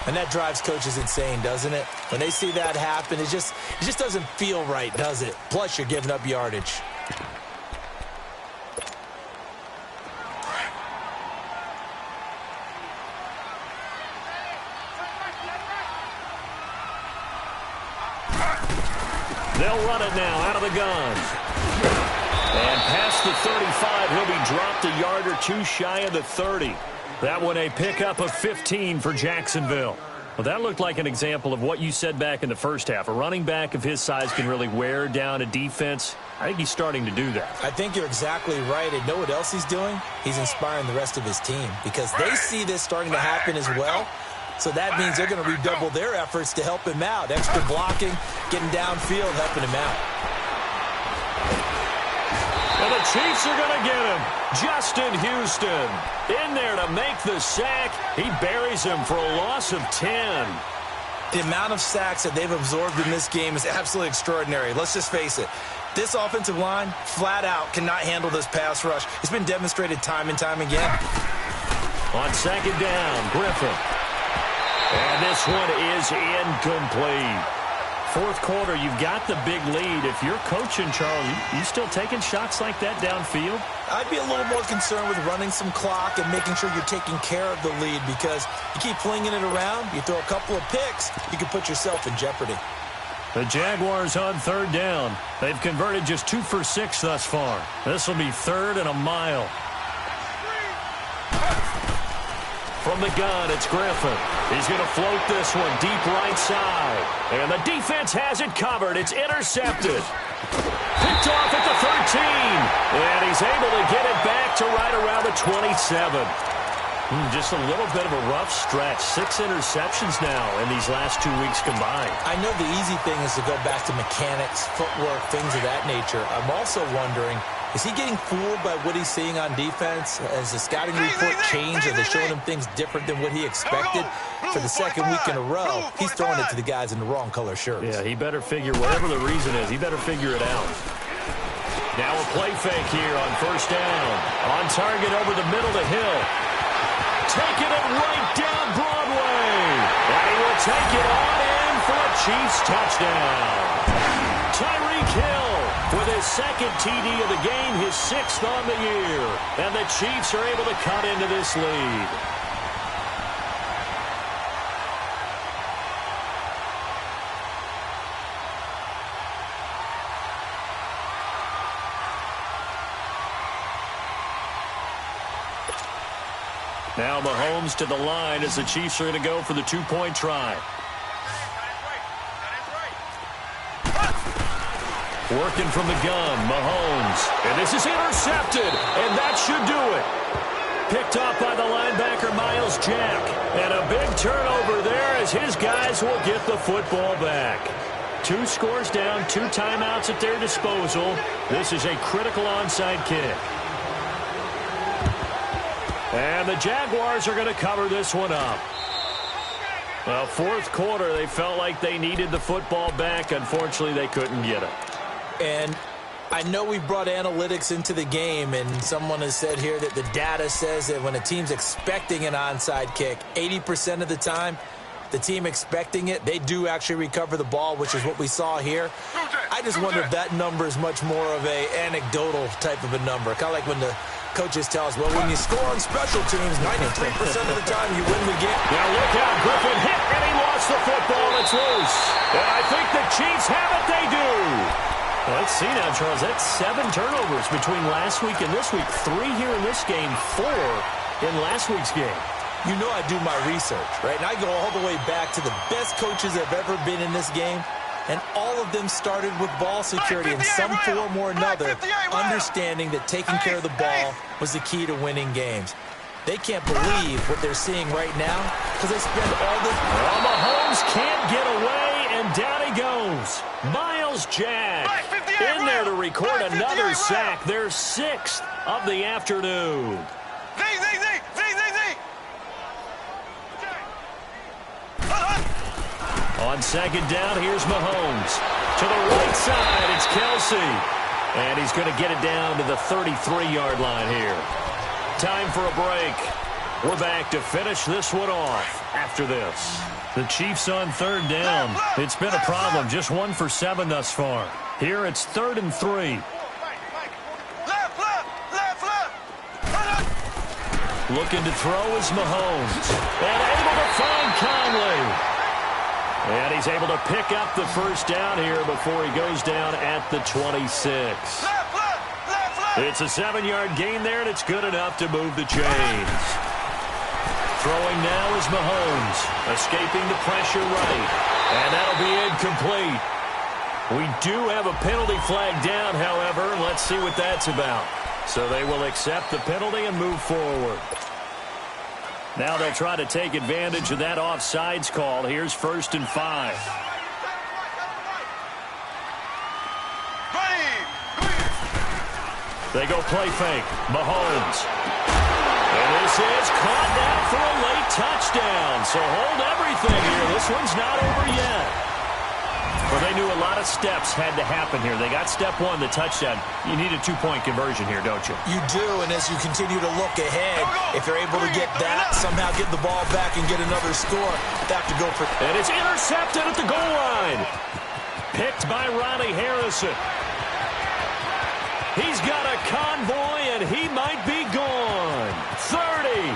And that drives coaches insane, doesn't it? When they see that happen, it just doesn't feel right, does it? Plus, you're giving up yardage. They'll run it now out of the gun. And past the 35, he'll be dropped a yard or 2 shy of the 30. That one a pickup of 15 for Jacksonville. Well, that looked like an example of what you said back in the first half. A running back of his size can really wear down a defense. I think he's starting to do that. I think you're exactly right. And know what else he's doing? He's inspiring the rest of his team because they see this starting to happen as well. So that means they're going to redouble their efforts to help him out. Extra blocking, getting downfield, helping him out. And the Chiefs are going to get him. Justin Houston in there to make the sack. He buries him for a loss of 10. The amount of sacks that they've absorbed in this game is absolutely extraordinary. Let's just face it. This offensive line, flat out, cannot handle this pass rush. It's been demonstrated time and time again. On 2nd down, Griffin. And this one is incomplete. Fourth quarter, you've got the big lead. If you're coaching, Charles, you still taking shots like that downfield? I'd be a little more concerned with running some clock and making sure you're taking care of the lead, because you keep flinging it around, you throw a couple of picks, you can put yourself in jeopardy. The Jaguars on third down. They've converted just 2 for 6 thus far. This will be third and a mile. From the gun, it's Griffin. He's going to float this one deep right side. And the defense has it covered. It's intercepted. Picked off at the 13. And he's able to get it back to right around the 27. Just a little bit of a rough stretch. 6 interceptions now in these last 2 weeks combined. I know the easy thing is to go back to mechanics, footwork, things of that nature. I'm also wondering, is he getting fooled by what he's seeing on defense? Has the scouting report changed? Are they showing him things different than what he expected? For the second week in a row, he's throwing it to the guys in the wrong color shirts. Yeah, he better figure, whatever the reason is, he better figure it out. Now a play fake here on first down. On target over the middle to Hill. Taking it right down Broadway. And he will take it on in for a Chiefs touchdown. Tyreek Hill with his second TD of the game, his 6th on the year. And the Chiefs are able to cut into this lead. Now Mahomes to the line as the Chiefs are going to go for the 2-point try. Working from the gun, Mahomes. And this is intercepted, and that should do it. Picked off by the linebacker, Miles Jack. And a big turnover there as his guys will get the football back. 2 scores down, 2 timeouts at their disposal. This is a critical onside kick. And the Jaguars are going to cover this one up. Well, fourth quarter, they felt like they needed the football back. Unfortunately, they couldn't get it. And I know we brought analytics into the game, and someone has said here that the data says that when a team's expecting an onside kick, 80% of the time, the team expecting it, they do actually recover the ball, which is what we saw here. I just wonder if that number is much more of a anecdotal type of a number. Kind of like when the coaches tell us, well, when you score on special teams, 93% of the time you win the game. Now look out, Griffin hit, and he lost the football. It's loose. And I think the Chiefs have it. They do. Well, let's see now, Charles. That's 7 turnovers between last week and this week. 3 here in this game, 4 in last week's game. You know I do my research, right? And I go all the way back to the best coaches that have ever been in this game. And all of them started with ball security in some form or another, understanding that taking care of the ball was the key to winning games. They can't believe what they're seeing right now because they spend all this. Well, Mahomes can't get away, and down he goes. Miles Jack in there to record another sack. Their 6th of the afternoon. On second down, here's Mahomes. To the right side, it's Kelsey. And he's going to get it down to the 33-yard line here. Time for a break. We're back to finish this one off after this. The Chiefs on third down. It's been a problem. Just 1 for 7 thus far. Here it's 3rd and 3. Looking to throw is Mahomes. And able to find Conley. And he's able to pick up the first down here before he goes down at the 26. It's a 7-yard gain there, and it's good enough to move the chains. Throwing now is Mahomes, escaping the pressure right. And that'll be incomplete. We do have a penalty flag down, however. Let's see what that's about. So they will accept the penalty and move forward. Now they'll try to take advantage of that offsides call. Here's 1st and 5. They go play fake. Mahomes. And this is caught now for a late touchdown. So hold everything here. This one's not over yet. Well, they knew a lot of steps had to happen here. They got step one, the touchdown. You need a two-point conversion here, don't you? You do, and as you continue to look ahead, if they're able to get that, somehow get the ball back and get another score, they have to go for it. And it's intercepted at the goal line. Picked by Ronnie Harrison. He's got a convoy, and he might be gone. 30,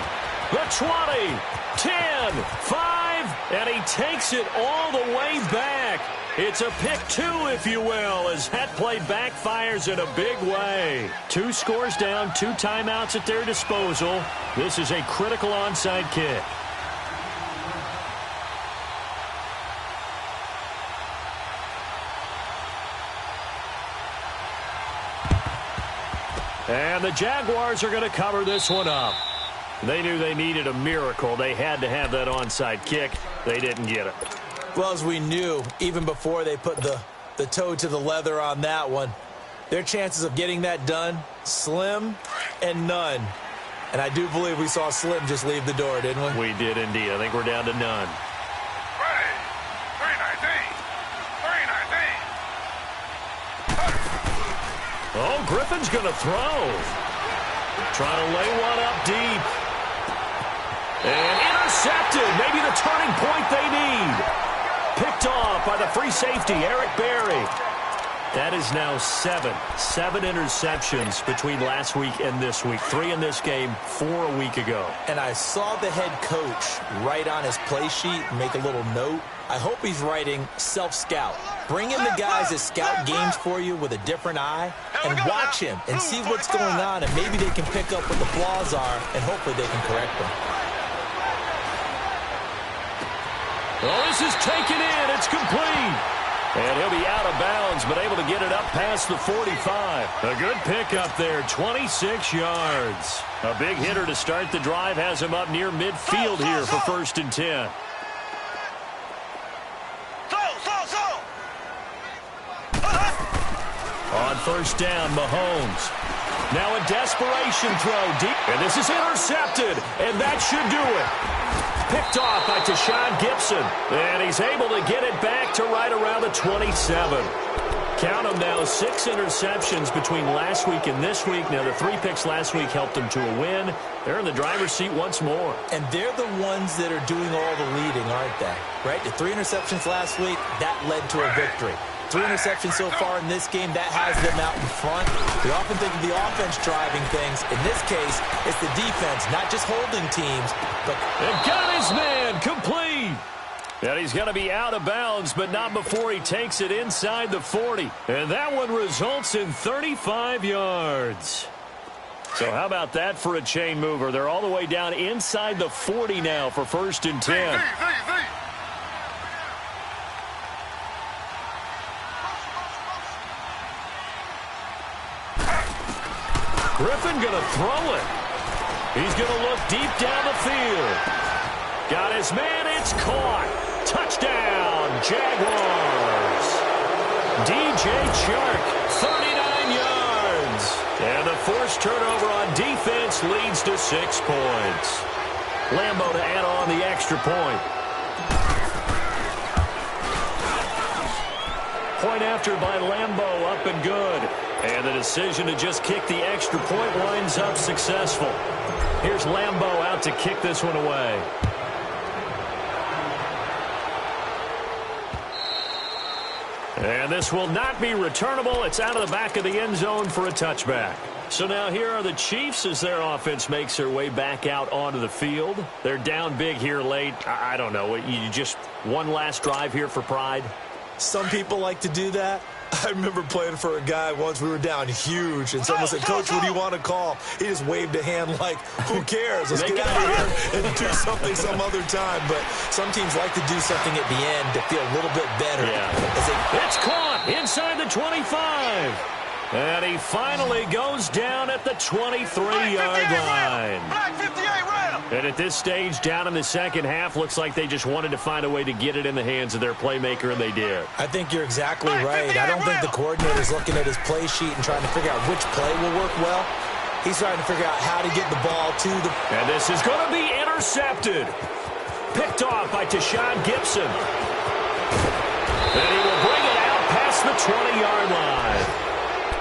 the 20, 10, 5, and he takes it all the way back. It's a pick two, if you will, as that play backfires in a big way. 2 scores down, 2 timeouts at their disposal. This is a critical onside kick. And the Jaguars are going to cover this one up. They knew they needed a miracle. They had to have that onside kick. They didn't get it. Well, as we knew, even before they put the toe to the leather on that one, their chances of getting that done, slim and none. And I do believe we saw Slim just leave the door, didn't we? We did indeed. I think we're down to none. Ready. 319. Oh, Griffin's going to throw. Trying to lay one up deep. And intercepted. Maybe the turning point they need. Picked off by the free safety, Eric Berry. That is now 7 interceptions between last week and this week. 3 in this game, 4 a week ago. And I saw the head coach write on his play sheet, make a little note. I hope he's writing self-scout. Bring in the guys that scout games for you with a different eye and watch him and see what's going on, and maybe they can pick up what the flaws are, and hopefully they can correct them. Oh, this is taken in. It's complete. And he'll be out of bounds, but able to get it up past the 45. A good pickup there, 26 yards. A big hitter to start the drive has him up near midfield here for 1st and 10. On 1st down, Mahomes. Now a desperation throw deep. And this is intercepted, and that should do it. Picked off by Tashawn Gibson. And he's able to get it back to right around the 27. Count them now, 6 interceptions between last week and this week. Now, the 3 picks last week helped them to a win. They're in the driver's seat once more. And they're the ones that are doing all the leading, aren't they? Right? The 3 interceptions last week, that led to a victory. 3 interceptions so far in this game, that has them out in front. We often think of the offense driving things. In this case, it's the defense, not just holding teams, but... And got his man, complete! And he's going to be out of bounds, but not before he takes it inside the 40. And that one results in 35 yards. So how about that for a chain mover? They're all the way down inside the 40 now for 1st and 10. Griffin going to throw it. He's going to look deep down the field. Got his man. It's caught. Touchdown, Jaguars. DJ Chark, 39 yards. And the forced turnover on defense leads to 6 points. Lambo to add on the extra point. Point after by Lambo, up and good. And the decision to just kick the extra point winds up successful. Here's Lambo out to kick this one away. And this will not be returnable. It's out of the back of the end zone for a touchback. So now here are the Chiefs as their offense makes their way back out onto the field. They're down big here late. I don't know. You just one last drive here for pride? Some people like to do that. I remember playing for a guy once. We were down huge, and someone said, "Coach, what do you want to call?" He just waved a hand like, who cares? Let's get out of here and do something some other time. But some teams like to do something at the end to feel a little bit better. Yeah. It's caught inside the 25. And he finally goes down at the 23-yard line. And at this stage, down in the second half, looks like they just wanted to find a way to get it in the hands of their playmaker, and they did. I think you're exactly right. I don't think the coordinator's looking at his play sheet and trying to figure out which play will work well. He's trying to figure out how to get the ball to the... And this is going to be intercepted. Picked off by Tashawn Gibson. And he will bring it past the 20-yard line.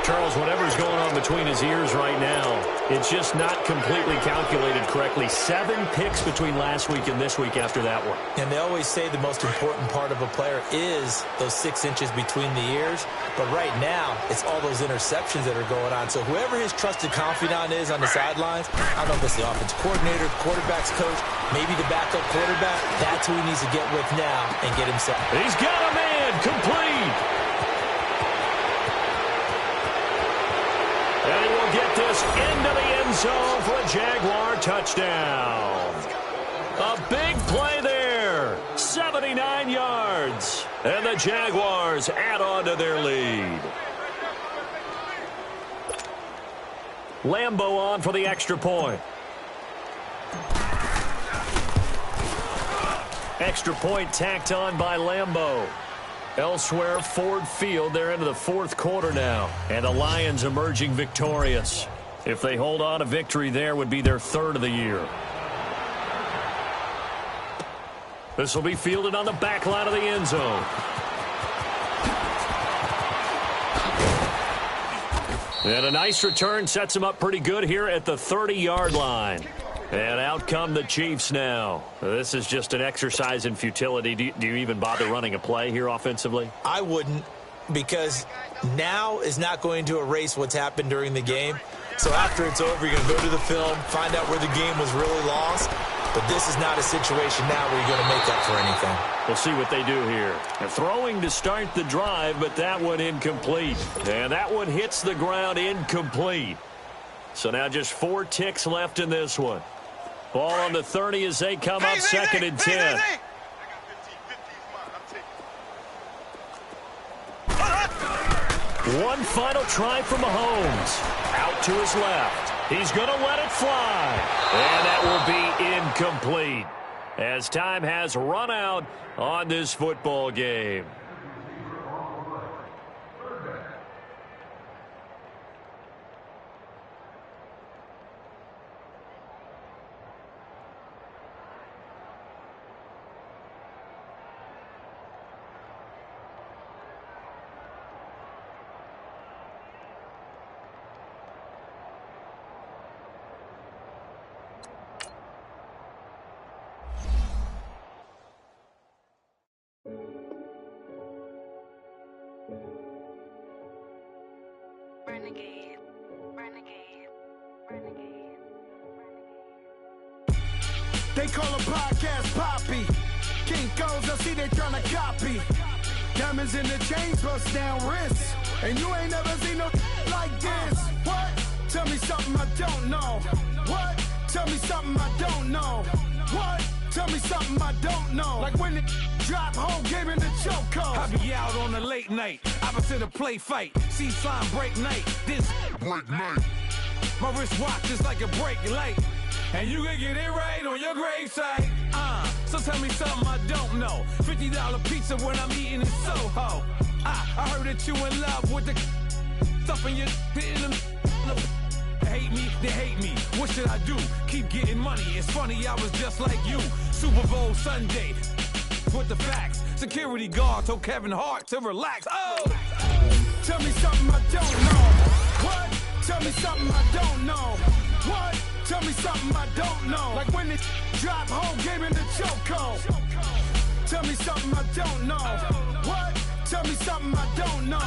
Charles, whatever's going on between his ears right now, it's just not completely calculated correctly. 7 picks between last week and this week after that one. And they always say the most important part of a player is those 6 inches between the ears. But right now, it's all those interceptions that are going on. So whoever his trusted confidant is on the sidelines, I don't know if it's the offense coordinator, quarterback's coach, maybe the backup quarterback, that's who he needs to get with now and get himself. He's got a man complete. And he will get this into the end zone for a Jaguar touchdown. A big play there. 79 yards. And the Jaguars add on to their lead. Lambo on for the extra point. Extra point tacked on by Lambo. Elsewhere, Ford Field, they're into the 4th quarter now. And the Lions emerging victorious. If they hold on, a victory there would be their 3rd of the year. This will be fielded on the back line of the end zone. And a nice return sets him up pretty good here at the 30-yard line. And out come the Chiefs now. This is just an exercise in futility. Do you even bother running a play here offensively? I wouldn't, because now is not going to erase what's happened during the game. So after it's over, you're going to go to the film, find out where the game was really lost. But this is not a situation now where you're going to make up for anything. We'll see what they do here. They're throwing to start the drive, but that one incomplete. And that one hits the ground incomplete. So now just 4 ticks left in this one. Ball on the 30 as they come up 2nd and 10. One final try from Mahomes. Out to his left. He's going to let it fly. And that will be incomplete as time has run out on this football game. Renegade, renegade, renegade, renegade. They call a podcast Poppy. Kinkos, I see they tryna copy. Diamonds in the chains, bust down wrists. And you ain't never seen no like this. What? Tell me something I don't know. What? Tell me something I don't know. What? Tell me something I don't know. Like when it drop home, game in the chokehold. I be out on a late night, opposite a play fight. See sign break night, this break night. My wristwatch is like a break light. And you can get it right on your gravesite. So tell me something I don't know. $50 pizza when I'm eating in Soho. I heard that you in love with the stuff in your hitting them. Hate me, they hate me. What should I do? Keep getting money. It's funny, I was just like you. Super Bowl Sunday with the facts. Security guard told Kevin Hart to relax. Oh! Tell me something I don't know. What? Tell me something I don't know. What? Tell me something I don't know. Like when it drop home, game in the chokehold. Tell me something I don't know. What? Tell me something I don't know.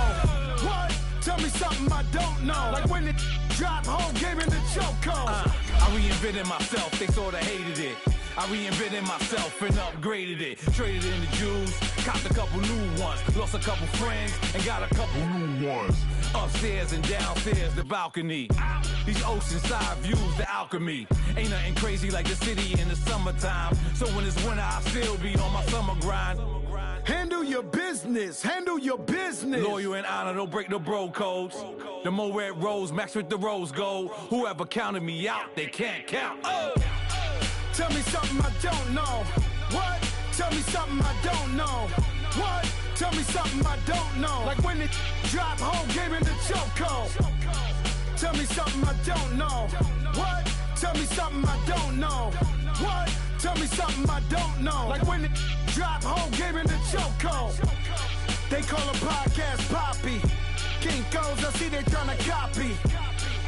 What? Tell me something I don't know. Like when it drop home, game in the chokehold. I reinvented myself, they sorta hated it. I reinvented myself and upgraded it. Traded in the Jews, copped a couple new ones. Lost a couple friends and got a couple new ones. Upstairs and downstairs, the balcony. These oceanside views, the alchemy. Ain't nothing crazy like the city in the summertime. So when it's winter, I still be on my summer grind. Handle your business. Handle your business. Loyal and honor, don't break the bro codes. The more red rose, match with the rose gold. Whoever counted me out, they can't count. Oh! Tell me something I don't know. What? Tell me something I don't know. What? Tell me something I don't know. Like when it drop home, game in the chokehold. Tell me something I don't know. What? Tell me something I don't know. What? Tell me something I don't know. Like when it drop home, game in the chokehold. They They call a podcast Poppy. Kinkos, I see they tryna copy.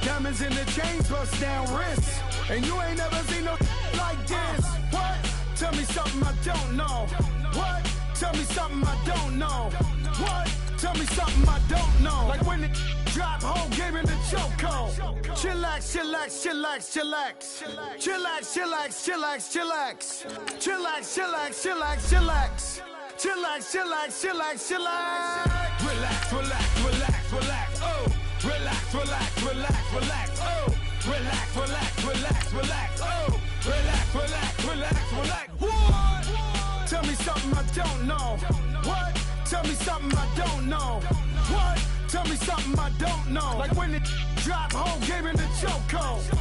Diamonds in the chains, bust down wrists. And you ain't never seen no like this. What? Tell me something I don't know. What? Tell me something I don't know. What? Tell me something I don't know. Like when it drop, whole game in the chokehold. Chillax, chillax, chillax, chillax. Chillax, chillax, chillax, chillax. Chillax, chillax, chillax, chillax. Chillax, chillax, chillax, chillax. Relax, relax, relax, relax. Oh, relax, relax, relax, relax. Oh, relax, relax, relax, relax. Oh, relax, relax, relax, relax. What? Tell me something I don't know. What? Tell me something I don't know. What? Tell me something I don't know. Like when it drop, whole game in the chokehold.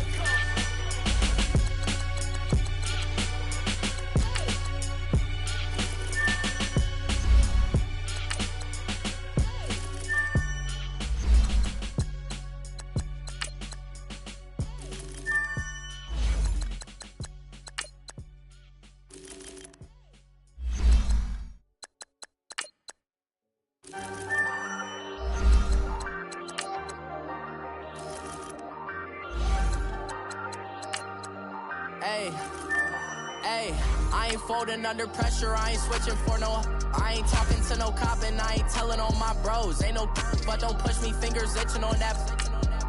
Hey, I ain't folding under pressure, I ain't switching for no. I ain't talking to no cop and I ain't telling on my bros. Ain't no but don't push me, fingers itching on that.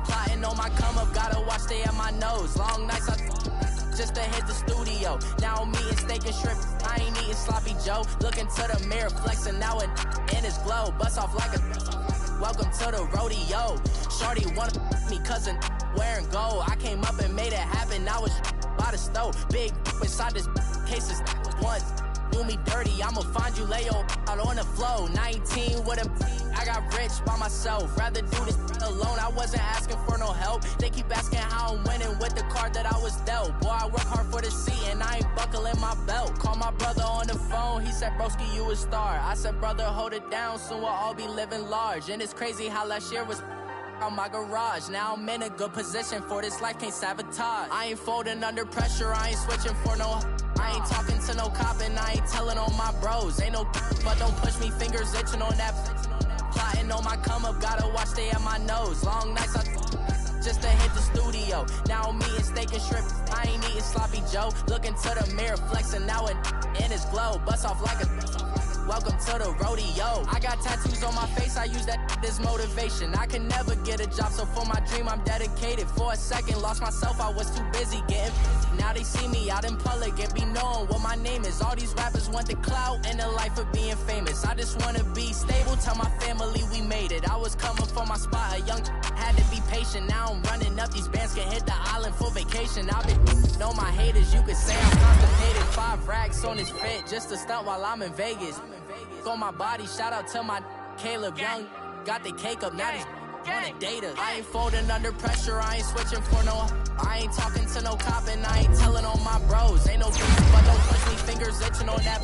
Plotting on my come up, gotta watch stay at my nose. Long nights I just to hit the studio. Now I'm eating steak and shrimp, I ain't eating sloppy Joe. Looking to the mirror, flexing now and in his glow. Bust off like a welcome to the rodeo. Shorty wanna me cousin wearing gold. I came up and made it happen, I was by the stove. Big inside this cases once do me dirty, I'ma find you lay out on the floor. 19 with a I got rich by myself. Rather do this alone, I wasn't asking for no help. They keep asking how I'm winning with the card that I was dealt. Boy, I work hard for the seat and I ain't buckling my belt. Call my brother on the phone, he said, broski, you a star. I said, brother, hold it down, soon we'll all be living large. And it's crazy how last year was on my garage. Now I'm in a good position for this life, can't sabotage. I ain't folding under pressure, I ain't switching for no. I ain't talking to no cop and I ain't telling on my bros. Ain't no but don't push me, fingers itching on that. Plotting on my come up, gotta watch stay at my nose. Long nights I just to hit the studio. Now I'm eating steak and shrimp, I ain't eating sloppy Joe. Looking to the mirror, flexing now and in his glow. Bust off like a welcome to the rodeo. I got tattoos on my face, I use that as motivation. I can never get a job, so for my dream I'm dedicated. For a second, lost myself, I was too busy getting. Now they see me out in public and be knowing what my name is. All these rappers want the clout and the life of being famous. I just wanna be stable, tell my family we made it. I was coming for my spot, a young had to be patient. Now I'm running up, these bands can hit the island for vacation. I've been know my haters, you could say I'm constipated. 5 racks on this fit, just to stunt while I'm in Vegas. On my body, shout out to my Caleb Young. Got the cake up, now these wanna date us. I ain't folding under pressure, I ain't switching for no. I ain't talking to no cop and I ain't telling on my bros. Ain't no but don't push me, fingers itching on that.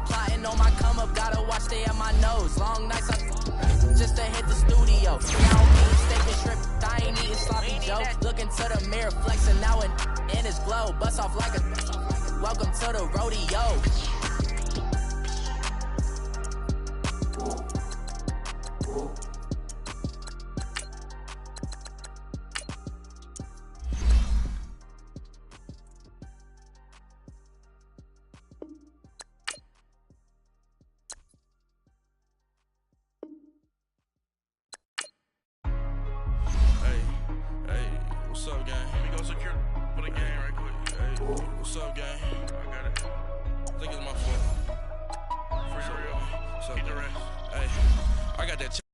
Plotting on my come up, gotta watch stay at my nose. Long nights I just to hit the studio. Now I'm eating steak and shrimp, I ain't eating sloppy Joe. Looking to the mirror, flexing now and in his glow. Bust off like a welcome to the rodeo. What's up, gang? Let me go secure for the game right quick. Hey, what's up, gang? I got it. I think it's my fault. For real. What's up, Hey, I got that.